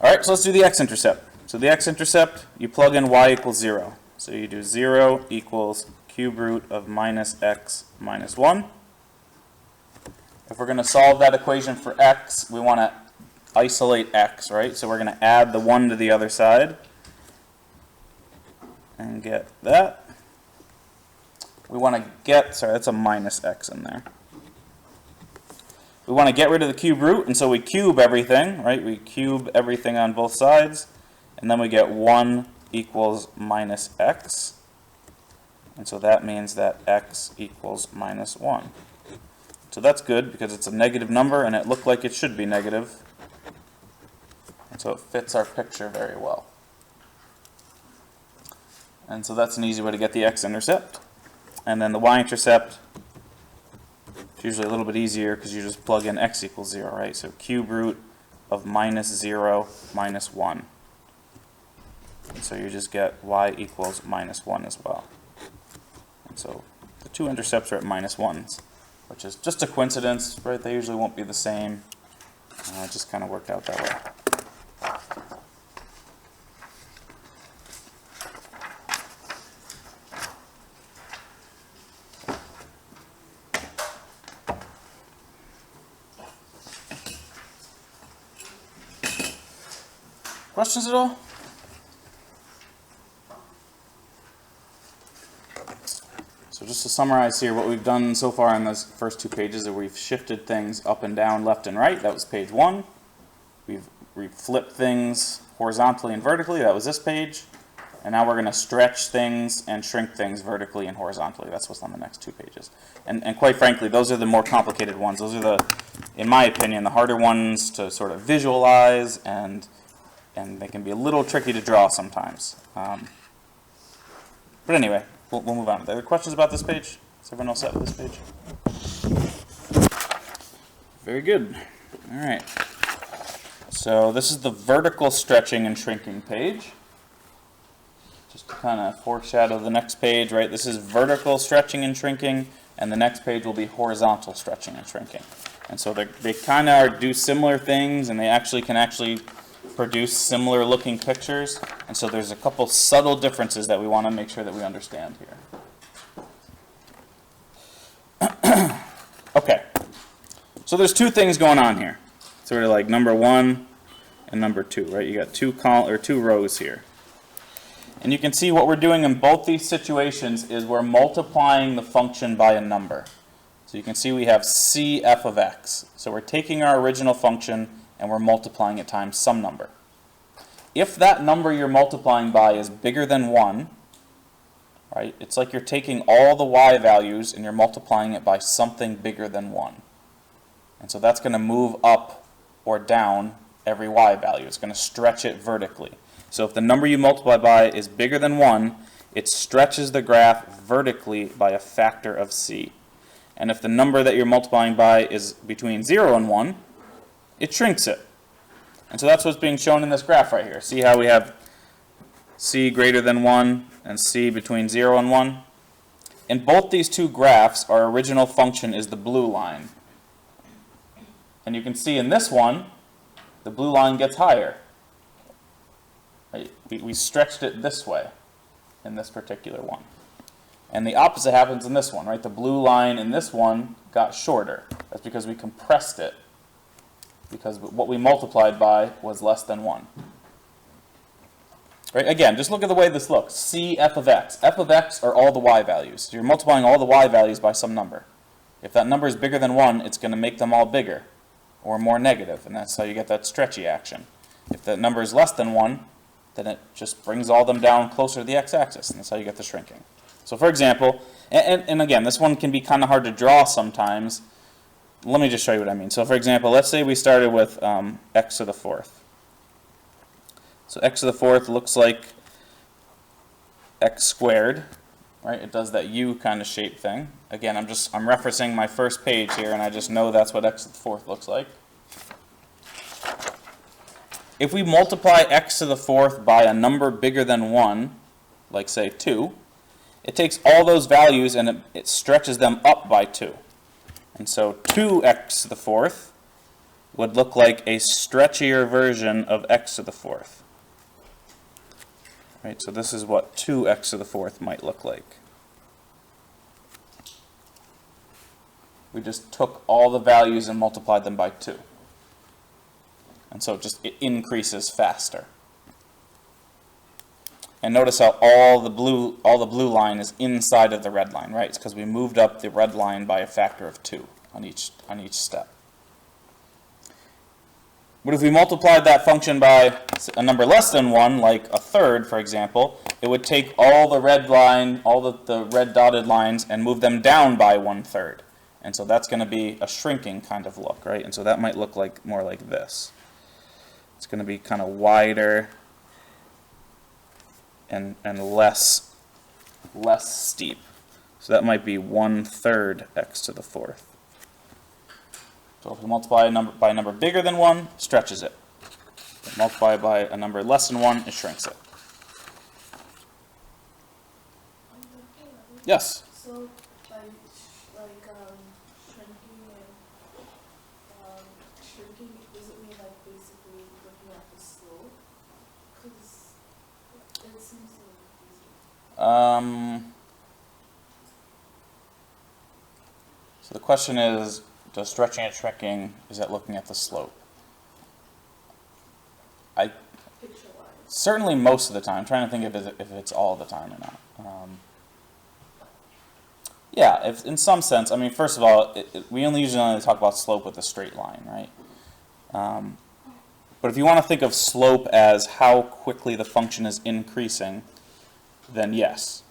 All right, so let's do the x-intercept. So the x-intercept, you plug in y equals 0. So you do 0 equals cube root of minus x minus 1. If we're going to solve that equation for x, we want to isolate x, right? So we're going to add the 1 to the other side and get that. We want to get, sorry, that's a minus x in there. We want to get rid of the cube root, and so we cube everything, right? We cube everything on both sides, and then we get 1 equals minus x. And so that means that x equals minus 1. So that's good because it's a negative number, and it looked like it should be negative. And so it fits our picture very well. And so that's an easy way to get the x-intercept. And then the y-intercept, it's usually a little bit easier because you just plug in x equals 0, right? So cube root of minus 0 minus 1. And so you just get y equals minus 1 as well. And so the two intercepts are at minus 1s, which is just a coincidence, right? They usually won't be the same. It just kind of worked out that way. Questions at all? So just to summarize here, what we've done so far in those first 2 pages is we've shifted things up and down, left and right. That was page 1. We've flipped things horizontally and vertically. That was this page. And now we're going to stretch things and shrink things vertically and horizontally. That's what's on the next 2 pages. And quite frankly, those are the more complicated ones. Those are the, in my opinion, the harder ones to sort of visualize, and they can be a little tricky to draw sometimes. But anyway, we'll move on. Are there questions about this page? Is everyone all set with this page? Very good. All right. So this is the vertical stretching and shrinking page. Just to kind of foreshadow the next page, right? This is vertical stretching and shrinking, and the next page will be horizontal stretching and shrinking. And so they kind of do similar things, and they can produce similar looking pictures. And so there's a couple subtle differences that we want to make sure that we understand here. Okay. So there's 2 things going on here. Sort of like number 1 and number 2, right? You got 2 rows here. And you can see what we're doing in both these situations is we're multiplying the function by a number. So you can see we have c f of x. So we're taking our original function and we're multiplying it times some number. If that number you're multiplying by is bigger than 1, right? It's like you're taking all the y values and you're multiplying it by something bigger than 1. And so that's going to move up or down every y value. It's going to stretch it vertically. So if the number you multiply by is bigger than 1, it stretches the graph vertically by a factor of c. And if the number that you're multiplying by is between 0 and 1, it shrinks it. And so that's what's being shown in this graph right here. See how we have c greater than 1 and c between 0 and 1? In both these 2 graphs, our original function is the blue line. And you can see in this one, the blue line gets higher. We stretched it this way in this particular one. And the opposite happens in this one, right? The blue line in this one got shorter. That's because we compressed it, because what we multiplied by was less than 1. Right? Again, just look at the way this looks. C f of x. F of x are all the y values. So you're multiplying all the y values by some number. If that number is bigger than 1, it's going to make them all bigger or more negative, and that's how you get that stretchy action. If the number is less than 1, then it just brings all them down closer to the x-axis, and that's how you get the shrinking. So for example, and again, this one can be kind of hard to draw sometimes. Let me just show you what I mean. So for example, let's say we started with x to the 4th. So x to the 4th looks like x squared, right? It does that U kind of shape thing. Again, I'm referencing my first page here, and I just know that's what x to the 4th looks like. If we multiply x to the 4th by a number bigger than 1, like say 2, it takes all those values and it stretches them up by 2. And so 2x to the 4th would look like a stretchier version of x to the 4th. Right, so this is what 2x to the 4th might look like. We just took all the values and multiplied them by 2. And so it increases faster. And notice how all the blue line is inside of the red line, right? It's because we moved up the red line by a factor of 2 on each step. But if we multiplied that function by a number less than 1, like a third, for example, it would take all the red line, all the red dotted lines, and move them down by 1/3. And so that's going to be a shrinking kind of look, right? And so that might look like more like this. It's going to be kind of wider and less steep. So that might be 1/3 x to the 4th. So if we multiply a number by a number bigger than 1, it stretches it. If we multiply by a number less than 1, it shrinks it. Yes? So, shrinking, does it mean like basically looking at the slope? Because it seems so confusing. So the question is, does stretching and shrinking, is that looking at the slope? Picture-wise. Certainly most of the time. I'm trying to think if it's all the time or not. Yeah, in some sense. I mean, first of all, we usually only talk about slope with a straight line, right? But if you want to think of slope as how quickly the function is increasing, then yes.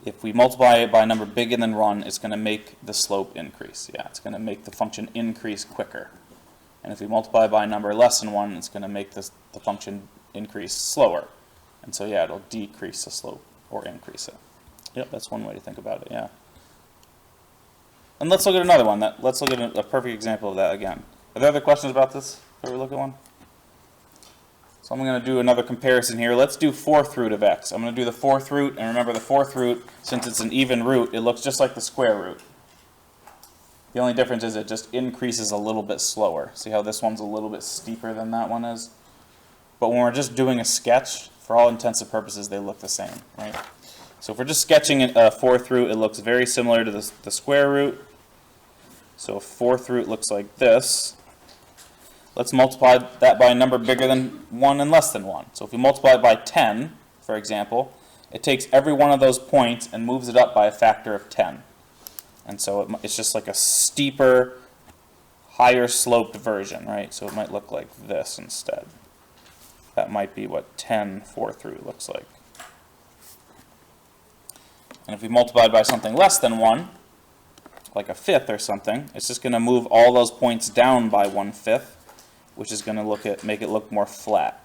If we multiply it by a number bigger than 1, it's going to make the slope increase. Yeah, it's going to make the function increase quicker. And if we multiply by a number less than 1, it's going to make the function increase slower. And so, yeah, it'll decrease the slope or increase it. Yep, that's one way to think about it, yeah. And let's look at another one. Let's look at a perfect example of that again. Are there other questions about this before we look at one? So I'm going to do another comparison here. Let's do 4th root of x. I'm going to do the 4th root, and remember the 4th root, since it's an even root, it looks just like the square root. The only difference is it just increases a little bit slower. See how this one's a little bit steeper than that one is? But when we're just doing a sketch, for all intents and purposes, they look the same, right? So if we're just sketching a 4th root, it looks very similar to the square root. So a 4th root looks like this. Let's multiply that by a number bigger than 1 and less than 1. So if we multiply it by 10, for example, it takes every one of those points and moves it up by a factor of 10. And so it's just like a steeper, higher sloped version, right? So it might look like this instead. That might be what 10 4th root looks like. And if we multiply by something less than 1, like a 5th or something, it's just going to move all those points down by 1/5, which is going to make it look more flat.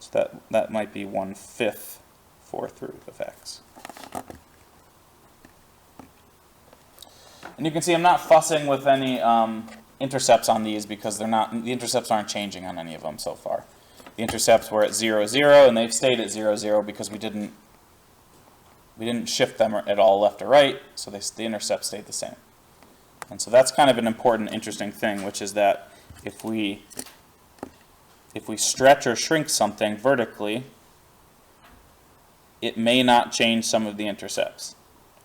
So that might be 1/5 4th root of x. And you can see I'm not fussing with any intercepts on these because the intercepts aren't changing on any of them so far. The intercepts were at 0, 0, and they've stayed at 0, 0 because we didn't shift them at all left or right, so the intercepts stayed the same. And so that's kind of an important, interesting thing, which is that if we stretch or shrink something vertically, it may not change some of the intercepts.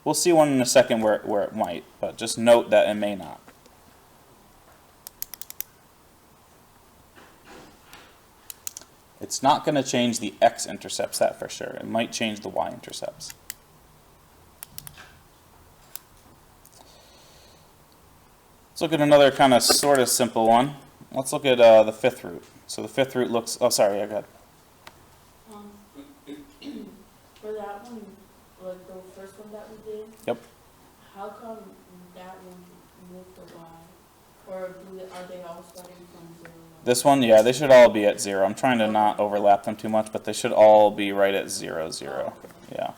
We'll see one in a second where it might, but just note that it may not. It's not going to change the x-intercepts, that for sure. It might change the y-intercepts. Let's look at another kind of sort of simple one. Let's look at the 5th root. So the 5th root looks, oh sorry, I got For that one, like the first one that we did. Yep. How come that one moved the y? Or are they all starting from 0? this one, yeah, they should all be at 0. I'm trying to not overlap them too much, but they should all be right at 0, 0. Yeah.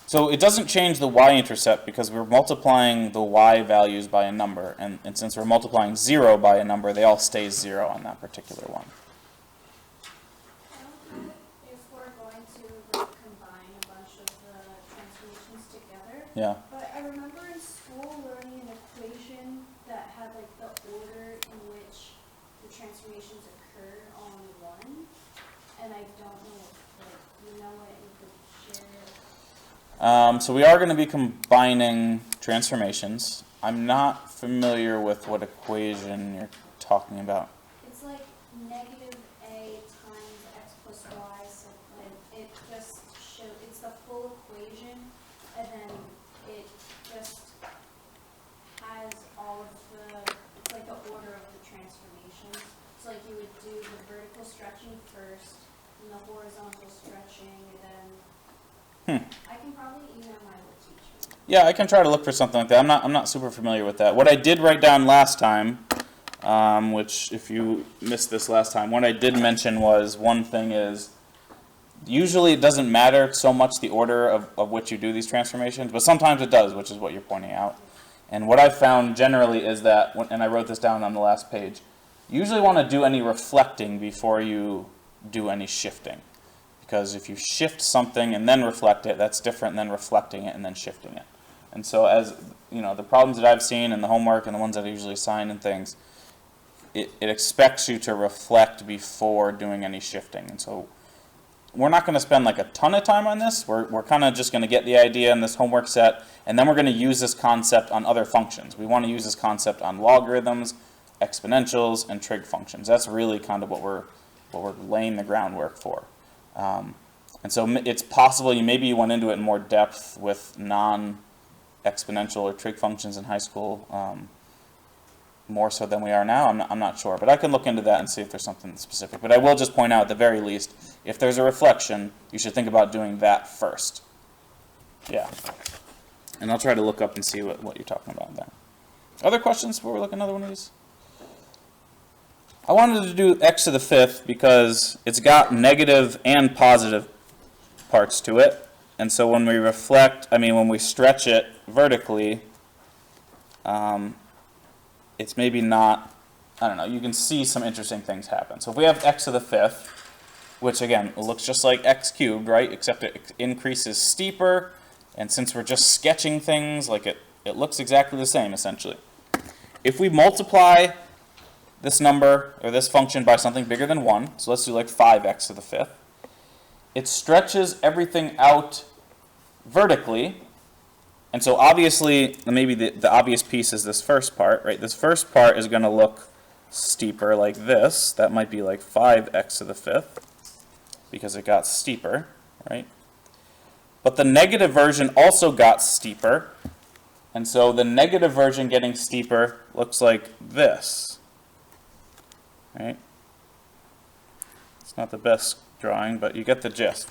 So it doesn't change the y-intercept because we're multiplying the y values by a number, and since we're multiplying 0 by a number, they all stay 0 on that particular one. If we're going to like, combine a bunch of the transformations together, Yeah. but I remember in school learning an equation that had like the order in which the transformations occurred on one, and I don't know if like, you know what you could share. So we are going to be combining transformations. I'm not familiar with what equation you're talking about. It's like negative a times x plus y, so it just shows, it's the full equation, and then it just has all of the, it's like the order of the transformations. So like you would do the vertical stretching first, and the horizontal stretching, and then I can probably email my old teacher. Yeah, I can try to look for something like that. I'm not super familiar with that. What I did write down last time, which if you missed this last time, what I did mention was one thing is usually it doesn't matter so much the order of which you do these transformations, but sometimes it does, which is what you're pointing out. And what I found generally is that, and I wrote this down on the last page, you usually want to do any reflecting before you do any shifting. Because if you shift something and then reflect it, that's different than reflecting it and then shifting it. And so as, you know, the problems that I've seen and the homework and the ones that I usually assign and things, it expects you to reflect before doing any shifting. And so we're not going to spend like a ton of time on this. We're kind of just going to get the idea in this homework set, and then we're going to use this concept on other functions. We want to use this concept on logarithms, exponentials, and trig functions. That's really kind of what we're laying the groundwork for. And so it's possible maybe you went into it in more depth with non-exponential or trig functions in high school. more so than we are now. I'm not sure, but I can look into that and see if there's something specific. But I will just point out, at the very least, if there's a reflection, you should think about doing that first. Yeah. And I'll try to look up and see what you're talking about there. Other questions before we look at another one of these? I wanted to do x to the fifth because it's got negative and positive parts to it. And so when we when we stretch it vertically, it's maybe not, I don't know, you can see some interesting things happen. So if we have x to the fifth, which again looks just like x cubed, right, except it increases steeper, and since we're just sketching things, like it looks exactly the same essentially. If we multiply this number or this function by something bigger than 1, so let's do like 5x to the fifth, it stretches everything out vertically. And so obviously, maybe the obvious piece is this first part, right? This first part is going to look steeper like this. That might be like 5x to the fifth because it got steeper, right? But the negative version also got steeper. And so the negative version getting steeper looks like this, right? It's not the best drawing, but you get the gist.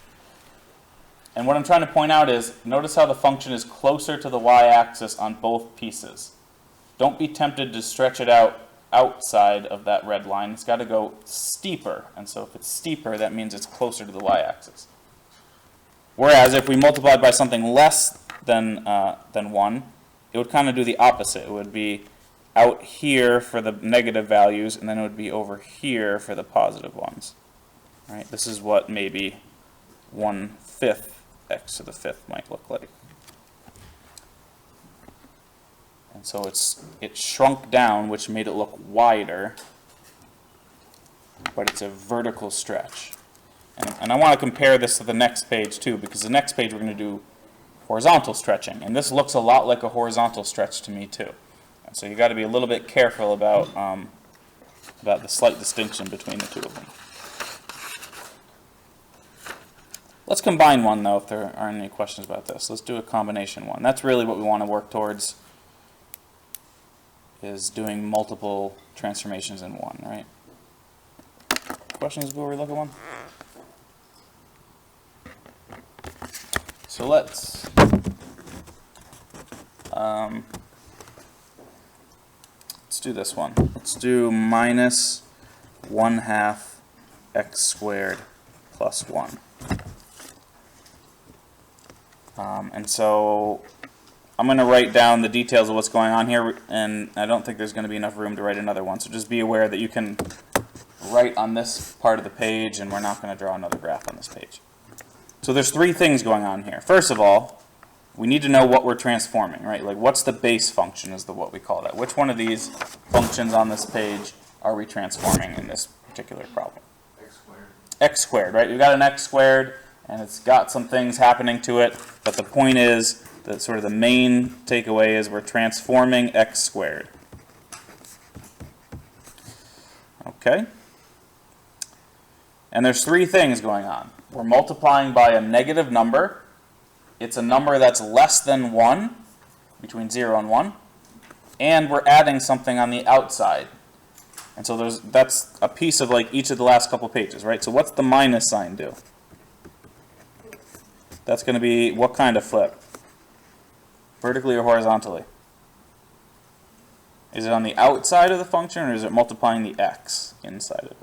And what I'm trying to point out is, notice how the function is closer to the y-axis on both pieces. Don't be tempted to stretch it out outside of that red line. It's got to go steeper. And so if it's steeper, that means it's closer to the y-axis. Whereas if we multiply by something less than 1, it would kind of do the opposite. It would be out here for the negative values, and then it would be over here for the positive ones. Right? This is what maybe 1/5 x to the fifth might look like. And so it shrunk down, which made it look wider, but it's a vertical stretch. And I want to compare this to the next page too, because the next page we're going to do horizontal stretching, and this looks a lot like a horizontal stretch to me too. And so you got to be a little bit careful about the slight distinction between the two of them. Let's combine one, though, if there aren't any questions about this. Let's do a combination one. That's really what we want to work towards, is doing multiple transformations in one, right? Questions before we look at one? So let's do this one. Let's do minus 1/2 x squared plus 1. And so I'm going to write down the details of what's going on here, and I don't think there's going to be enough room to write another one. So just be aware that you can write on this part of the page, and we're not going to draw another graph on this page. So there's 3 things going on here. First of all, we need to know what we're transforming, right? Like, what's the base function is what we call that. Which one of these functions on this page are we transforming in this particular problem? X squared. X squared, right? We've got an x squared, and it's got some things happening to it, but the point is that sort of the main takeaway is we're transforming x squared. Okay? And there's 3 things going on. We're multiplying by a negative number. It's a number that's less than 1, between 0 and 1, and we're adding something on the outside. And so that's a piece of like each of the last couple pages, right? So what's the minus sign do? That's going to be what kind of flip? Vertically or horizontally? Is it on the outside of the function, or is it multiplying the x inside of it?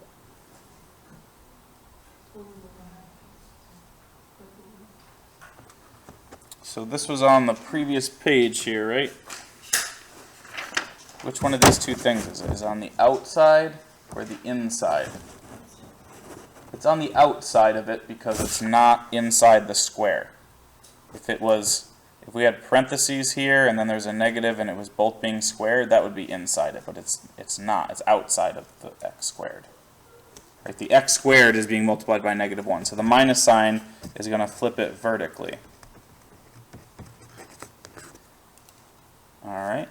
So this was on the previous page here, right? Which one of these 2 things is it? Is it on the outside or the inside? It's on the outside of it because it's not inside the square. If we had parentheses here and then there's a negative and it was both being squared, that would be inside it, but it's not. It's outside of the x squared. Right? The x squared is being multiplied by negative 1, so the minus sign is going to flip it vertically. All right.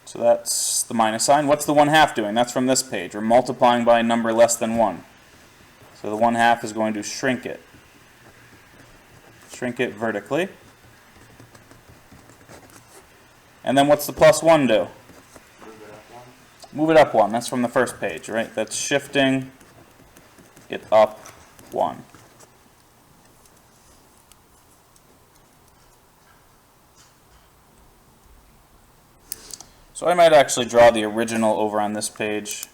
So that's the minus sign. What's the 1/2 doing? That's from this page. We're multiplying by a number less than 1. So the 1/2 is going to shrink it. Shrink it vertically. And And then what's the plus 1 do? Move it up one. Move it up 1. That's from the first page, right? That's shifting it up 1. So I might actually draw the original over on this page,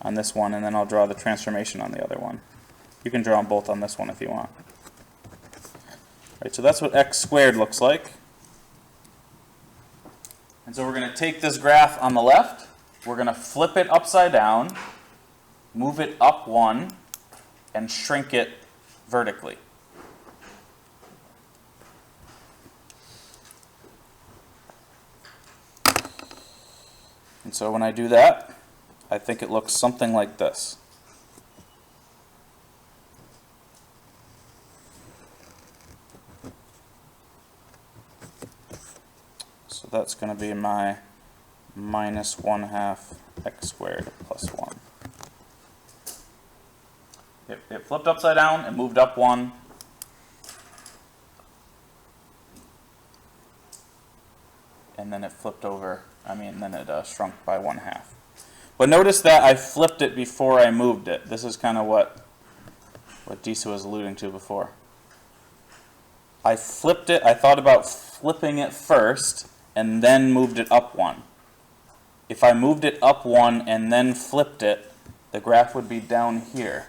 on this one, and then I'll draw the transformation on the other one. You can draw them both on this one if you want. Right, so that's what x squared looks like. And so we're going to take this graph on the left, we're going to flip it upside down, move it up 1, and shrink it vertically. And so when I do that, I think it looks something like this. So that's going to be my minus 1/2 x squared plus 1. It flipped upside down and moved up 1. And then it flipped over, then it shrunk by 1/2. But notice that I flipped it before I moved it. This is kind of what Disa was alluding to before. I flipped it, I thought about flipping it first, and then moved it up 1. If I moved it up 1 and then flipped it, the graph would be down here.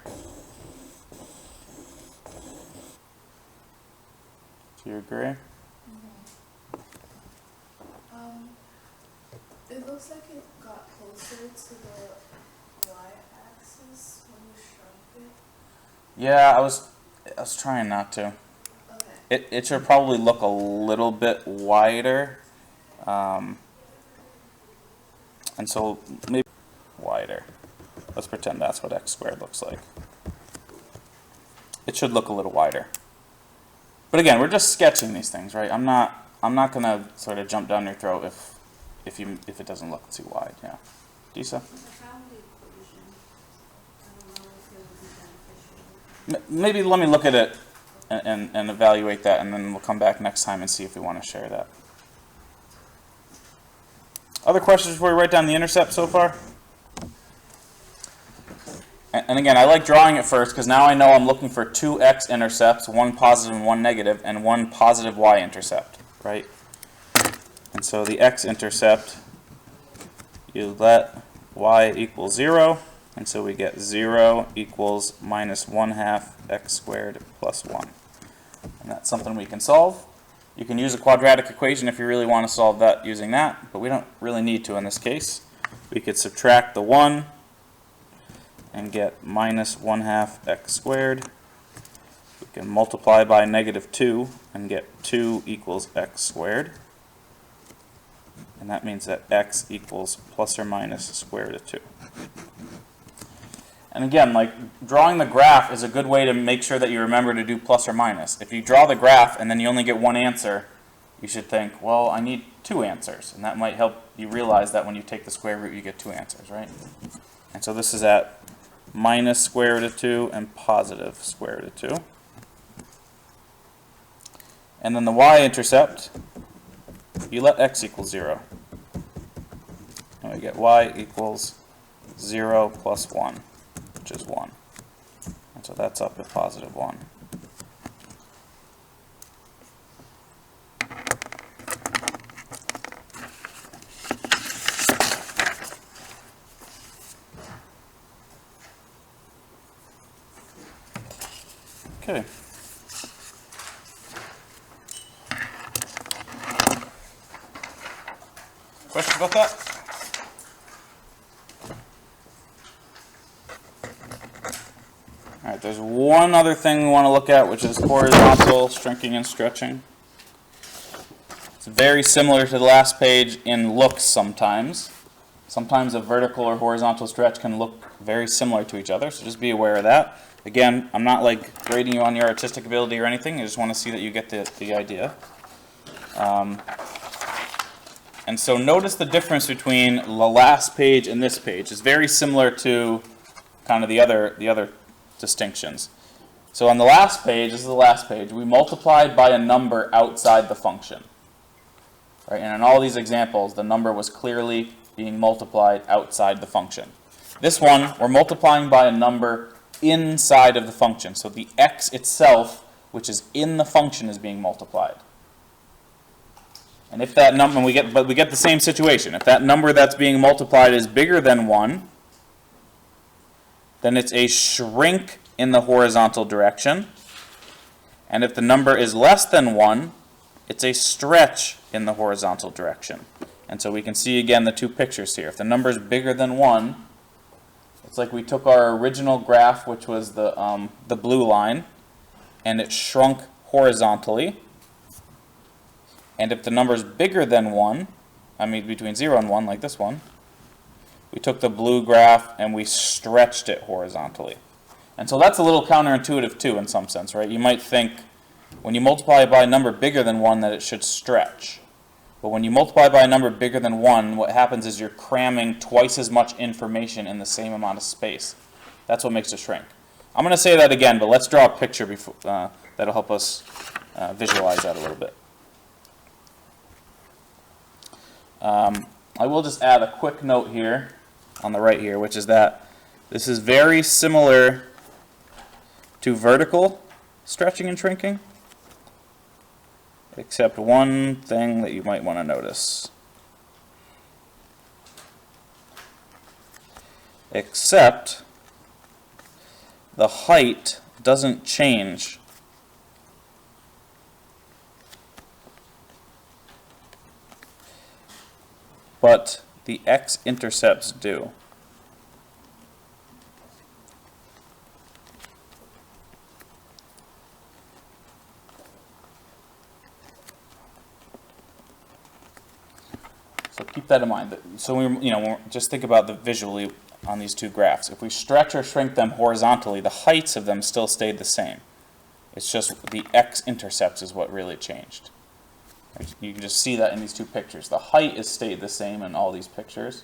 Do you agree? It looks like it got closer to the y-axis when you shrunk it. Yeah, I was trying not to. Okay. It should probably look a little bit wider. And so maybe wider. Let's pretend that's what x squared looks like. It should look a little wider. But again, we're just sketching these things, right? I'm not gonna sort of jump down your throat if it doesn't look too wide. Yeah. Disa? I found the equation. I don't know if it would be beneficial. Maybe let me look at it and evaluate that, and then we'll come back next time and see if we want to share that. Other questions before we write down the intercept so far? And again, I like drawing it first because now I know I'm looking for 2 x-intercepts, 1 positive and 1 negative, and 1 positive y-intercept, right? And so the x-intercept, you let y equal 0, and so we get 0 equals minus 1/2 x squared plus 1. And that's something we can solve. You can use a quadratic equation if you really want to solve that using that, but we don't really need to in this case. We could subtract the 1 and get minus 1/2 x squared. We can multiply by negative 2 and get 2 equals x squared. And that means that x equals plus or minus square root of 2. And again, like drawing the graph is a good way to make sure that you remember to do plus or minus. If you draw the graph and then you only get one answer, you should think, well, I need 2 answers. And that might help you realize that when you take the square root, you get 2 answers, right? And so this is at minus square root of 2 and positive square root of 2. And then the y-intercept, you let x equal 0. And we get y equals 0 plus 1, which is 1. And so that's up at positive 1. Okay. Questions about that? All right, there's one other thing we want to look at, which is horizontal shrinking and stretching. It's very similar to the last page in looks sometimes. Sometimes a vertical or horizontal stretch can look very similar to each other, so just be aware of that. Again, I'm not like grading you on your artistic ability or anything. I just want to see that you get the idea. And so notice the difference between the last page and this page. It's very similar to kind of the other distinctions. So on the last page, this is the last page, we multiplied by a number outside the function. right? And in all these examples, the number was clearly being multiplied outside the function. This one, we're multiplying by a number inside of the function. So the x itself, which is in the function, is being multiplied. And if that number, we get the same situation. If that number that's being multiplied is bigger than 1, then it's a shrink in the horizontal direction. And if the number is less than 1, it's a stretch in the horizontal direction. And so we can see again the two pictures here. If the number is bigger than 1, it's like we took our original graph, which was the blue line, and it shrunk horizontally. And if the number is bigger than 1, I mean between 0 and 1, like this one, we took the blue graph and we stretched it horizontally. And so that's a little counterintuitive too in some sense, right? You might think when you multiply by a number bigger than 1 that it should stretch. But when you multiply by a number bigger than 1, what happens is you're cramming twice as much information in the same amount of space. That's what makes it shrink. I'm going to say that again, but let's draw a picture before, that'll help us visualize that a little bit. I will just add a quick note here on the right here, which is that this is very similar to vertical stretching and shrinking, except one thing that you might want to notice. Except the height doesn't change. But the x-intercepts do. So keep that in mind. So just think about the visually on these two graphs. If we stretch or shrink them horizontally, the heights of them still stayed the same. It's just the x-intercepts is what really changed. You can just see that in these two pictures. The height has stayed the same in all these pictures.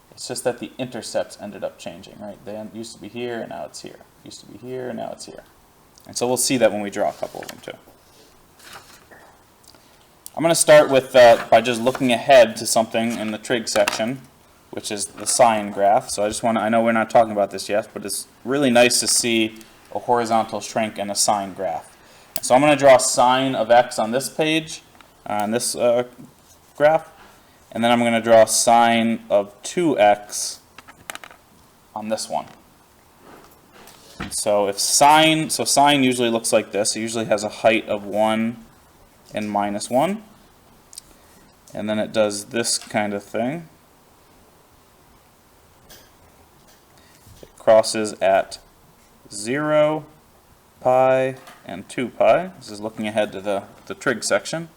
It's just that the intercepts ended up changing, right? They used to be here, and now it's here. Used to be here, and now it's here. And so we'll see that when we draw a couple of them too. I'm going to start with by just looking ahead to something in the trig section, which is the sine graph. So I know we're not talking about this yet, but it's really nice to see a horizontal shrink and a sine graph. So I'm going to draw sine of x on this page, on this graph, and then I'm going to draw sine of 2x on this one. And so sine usually looks like this. It usually has a height of 1 and minus 1. And then it does this kind of thing. It crosses at 0, pi, and 2 pi. This is looking ahead to the trig section.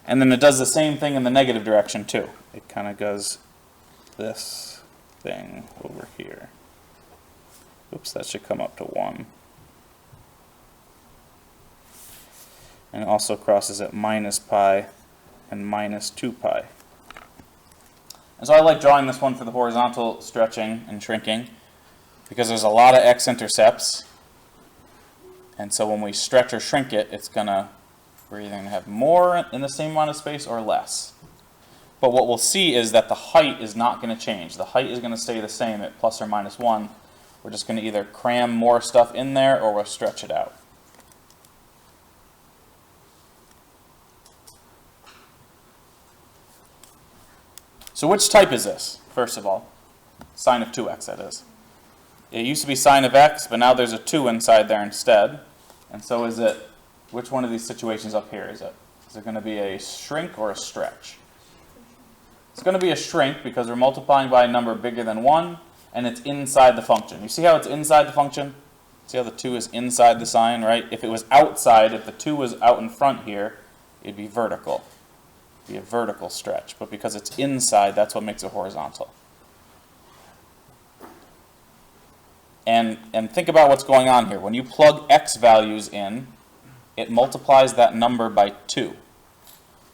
And then it does the same thing in the negative direction too. It kind of goes this thing over here. Oops, that should come up to 1. And it also crosses at minus pi and minus 2 pi. And so I like drawing this one for the horizontal stretching and shrinking because there's a lot of x-intercepts. And so when we stretch or shrink it, we're either going to have more in the same amount of space or less. But what we'll see is that the height is not going to change. The height is going to stay the same at plus or minus 1. We're just going to either cram more stuff in there or we'll stretch it out. So which type is this, first of all? Sine of 2x, that is. It used to be sine of x, but now there's a 2 inside there instead. And so is it, which one of these situations up here is it? Is it going to be a shrink or a stretch? It's going to be a shrink because we're multiplying by a number bigger than 1, and it's inside the function. You see how it's inside the function? See how the 2 is inside the sine, right? If it was outside, if the 2 was out in front here, it'd be vertical. It'd be a vertical stretch. But because it's inside, that's what makes it horizontal. And think about what's going on here. When you plug x values in, it multiplies that number by 2.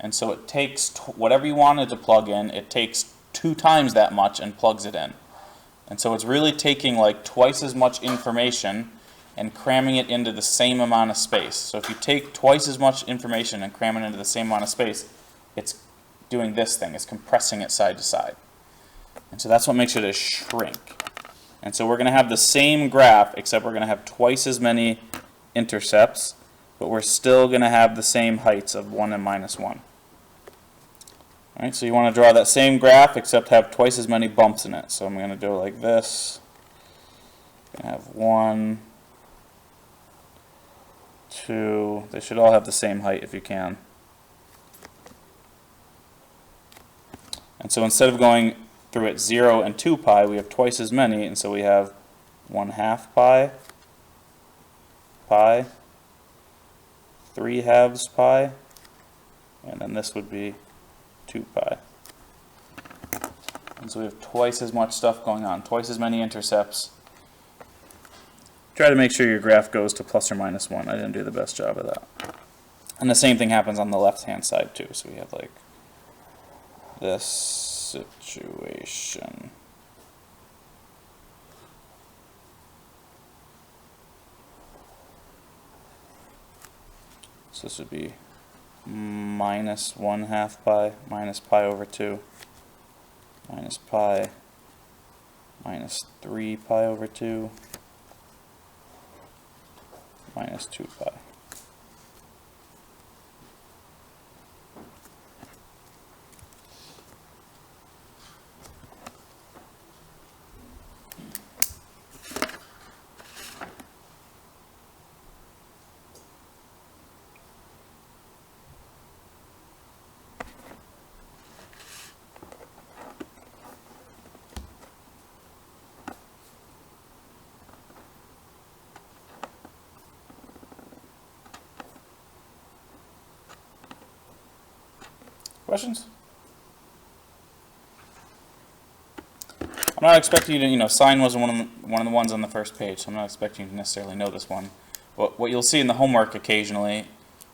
And so it takes whatever you wanted to plug in, it takes 2 times that much and plugs it in. And so it's really taking like twice as much information and cramming it into the same amount of space. So if you take twice as much information and cram it into the same amount of space, it's doing this thing. It's compressing it side to side. And so that's what makes it a shrink. And so we're going to have the same graph, except we're going to have twice as many intercepts, but we're still going to have the same heights of 1 and minus 1. All right, so you want to draw that same graph, except have twice as many bumps in it. So I'm going to do it like this. I'm going to have 1, 2. They should all have the same height if you can. And so instead of going through at 0 and 2 pi, we have twice as many, and so we have 1/2 pi, pi, 3/2 pi, and then this would be 2 pi. And so we have twice as much stuff going on, twice as many intercepts. Try to make sure your graph goes to plus or minus 1. I didn't do the best job of that. And the same thing happens on the left-hand side too. So we have like this situation. So this would be minus 1/2 pi, minus pi over 2, minus pi, minus 3 pi over 2, minus 2 pi. Questions? I'm not expecting you to, sine wasn't one of the ones on the first page, so I'm not expecting you to necessarily know this one. But what you'll see in the homework occasionally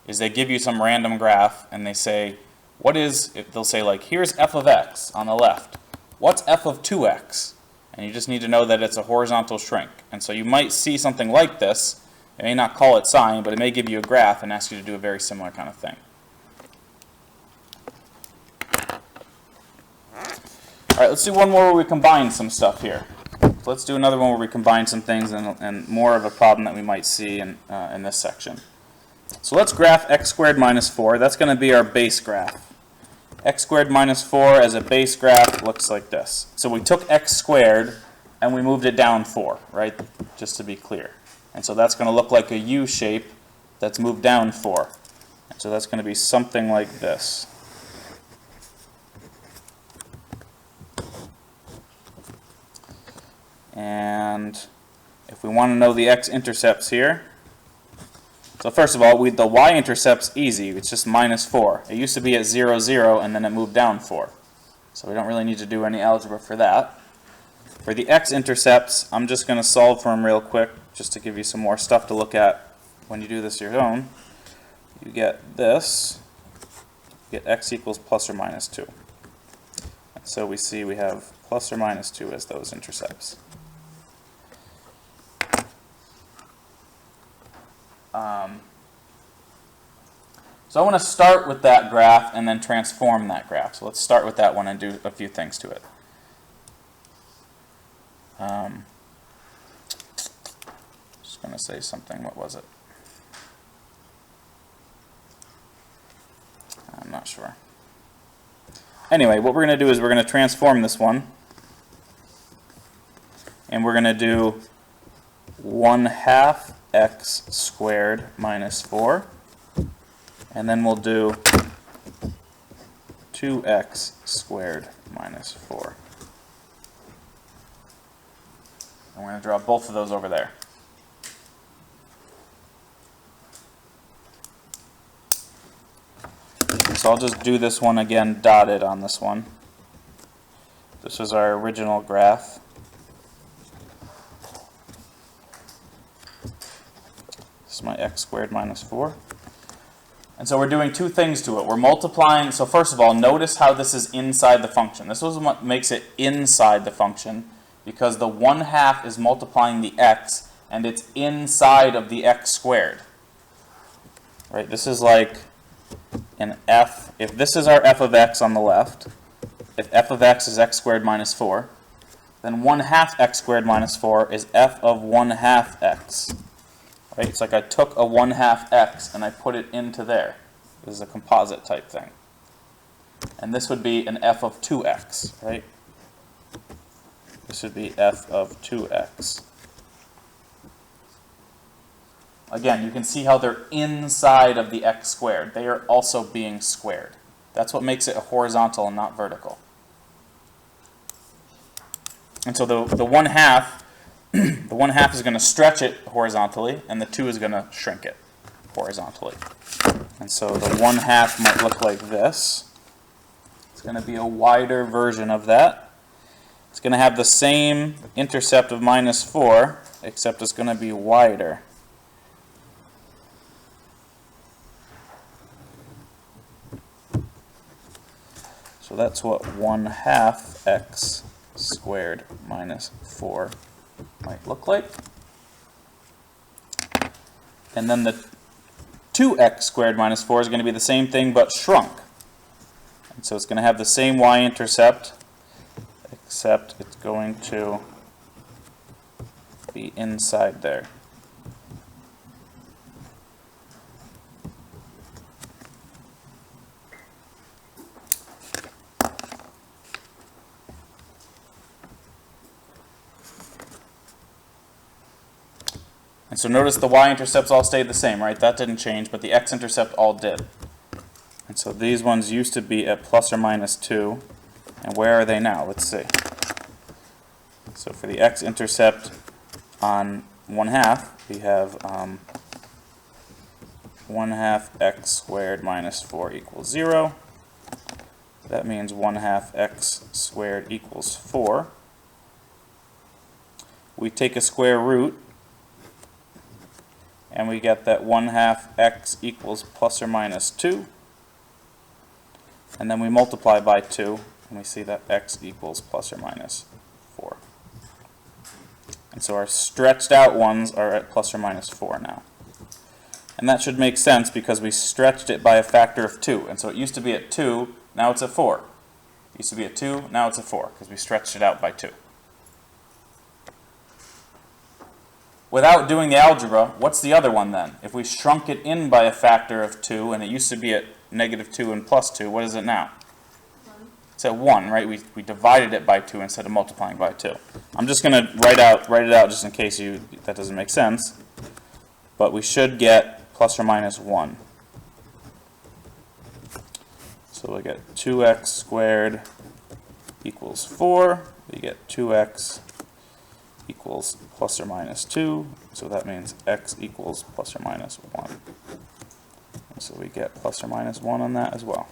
is they give you some random graph and they say, they'll say like, here's f of x on the left. What's f of 2x? And you just need to know that it's a horizontal shrink. And so you might see something like this. It may not call it sine, but it may give you a graph and ask you to do a very similar kind of thing. All right, let's do one more where we combine some stuff here. So let's do another one where we combine some things and more of a problem that we might see in this section. So let's graph x squared minus 4. That's going to be our base graph. X squared minus 4 as a base graph looks like this. So we took x squared and we moved it down 4, right? Just to be clear. And so that's going to look like a U shape that's moved down 4. And so that's going to be something like this. And if we want to know the x-intercepts here, so first of all, the y-intercept's easy. It's just minus 4. It used to be at 0, 0, and then it moved down 4. So we don't really need to do any algebra for that. For the x-intercepts, I'm just going to solve for them real quick, just to give you some more stuff to look at when you do this your own. You get this. You get x equals plus or minus 2. And so we see we have plus or minus 2 as those intercepts. So I want to start with that graph and then transform that graph. So let's start with that one and do a few things to it. Just going to say something. What was it? I'm not sure. Anyway, what we're going to do is we're going to transform this one. And we're going to do 1/2 x squared minus 4. And then we'll do 2x squared minus 4. And we're going to draw both of those over there. So I'll just do this one again dotted on this one. This was our original graph. This is my x squared minus 4. And so we're doing two things to it. We're multiplying. So first of all, notice how this is inside the function. This is what makes it inside the function, because the 1/2 is multiplying the x, and it's inside of the x squared. Right? This is like in f, if this is our f of x on the left, if f of x is x squared minus 4, then 1/2 x squared minus 4 is f of 1/2 x. Right? It's like I took a 1/2 x and I put it into there. This is a composite type thing. And this would be an f of 2x, right? This would be f of 2x. Again, you can see how they're inside of the x squared. They are also being squared. That's what makes it horizontal and not vertical. And so the 1/2, the 1/2 is going to stretch it horizontally, and the 2 is going to shrink it horizontally. And so the 1/2 might look like this. It's going to be a wider version of that. It's going to have the same intercept of minus 4, except it's going to be wider. So that's what 1/2 x squared minus 4 might look like. And then the 2x squared minus 4 is going to be the same thing but shrunk. And so it's going to have the same y-intercept, except it's going to be inside there. And so notice the y-intercepts all stayed the same, right? That didn't change, but the x-intercept all did. And so these ones used to be at plus or minus 2. And where are they now? Let's see. So for the x-intercept on 1/2, we have 1/2 x squared minus 4 equals 0. That means 1/2 x squared equals 4. We take a square root, and we get that 1/2 x equals plus or minus 2. And then we multiply by 2, and we see that x equals plus or minus 4. And so our stretched out ones are at plus or minus 4 now. And that should make sense because we stretched it by a factor of 2. And so it used to be at 2, now it's at 4. It used to be at 2, now it's at 4, because we stretched it out by 2. Without doing the algebra, what's the other one then? If we shrunk it in by a factor of 2, and it used to be at negative 2 and plus 2, what is it now? 1. It's at 1, right? We divided it by 2 instead of multiplying by 2. I'm just going to write it out just in case that doesn't make sense. But we should get plus or minus 1. So we get 2x squared equals 4. We get 2x equals plus or minus 2, so that means x equals plus or minus 1. And so we get plus or minus 1 on that as well,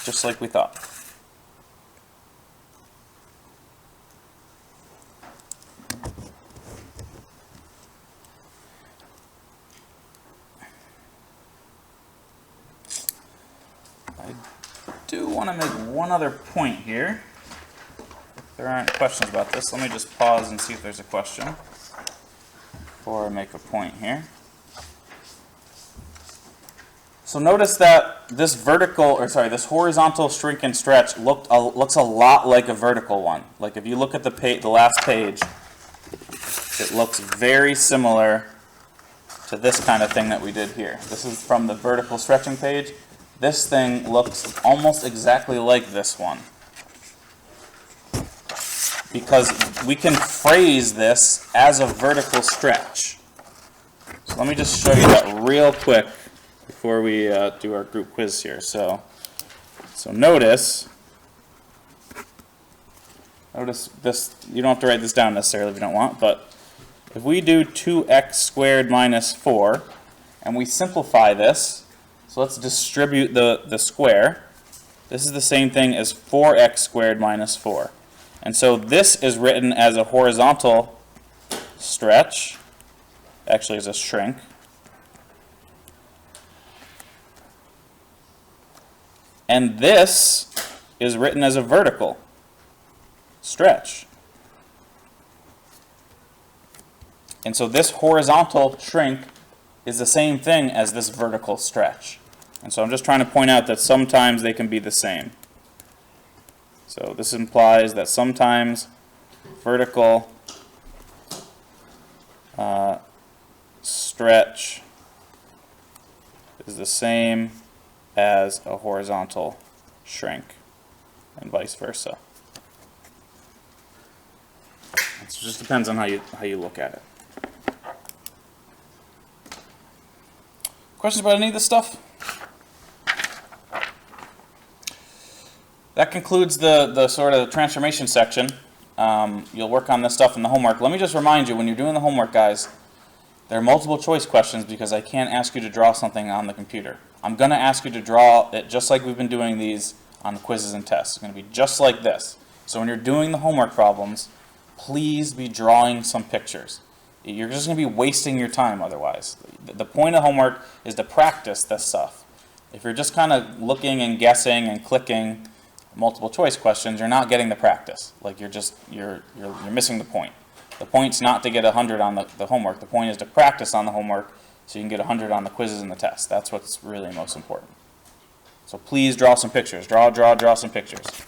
just like we thought. I do want to make one other point here. There aren't questions about this. Let me just pause and see if there's a question before I make a point here. So notice that this this horizontal shrink and stretch looks a lot like a vertical one. Like if you look at the last page, it looks very similar to this kind of thing that we did here. This is from the vertical stretching page. This thing looks almost exactly like this one, because we can phrase this as a vertical stretch. So let me just show you that real quick before we do our group quiz here. So notice this. You don't have to write this down necessarily if you don't want, but if we do 2x squared minus 4, and we simplify this, so let's distribute the square. This is the same thing as 4x squared minus 4. And so this is written as a horizontal stretch, actually as a shrink. And this is written as a vertical stretch. And so this horizontal shrink is the same thing as this vertical stretch. And so I'm just trying to point out that sometimes they can be the same. So this implies that sometimes vertical stretch is the same as a horizontal shrink, and vice versa. It just depends on how you look at it. Questions about any of this stuff? That concludes the sort of transformation section. You'll work on this stuff in the homework. Let me just remind you, when you're doing the homework, guys, there are multiple choice questions because I can't ask you to draw something on the computer. I'm going to ask you to draw it just like we've been doing these on the quizzes and tests. It's going to be just like this. So when you're doing the homework problems, please be drawing some pictures. You're just going to be wasting your time otherwise. The point of homework is to practice this stuff. If you're just kind of looking and guessing and clicking multiple choice questions, you're not getting the practice. Like you're missing the point. The point's not to get 100 on the homework. The point is to practice on the homework so you can get 100 on the quizzes and the tests. That's what's really most important. So please draw some pictures. Draw some pictures.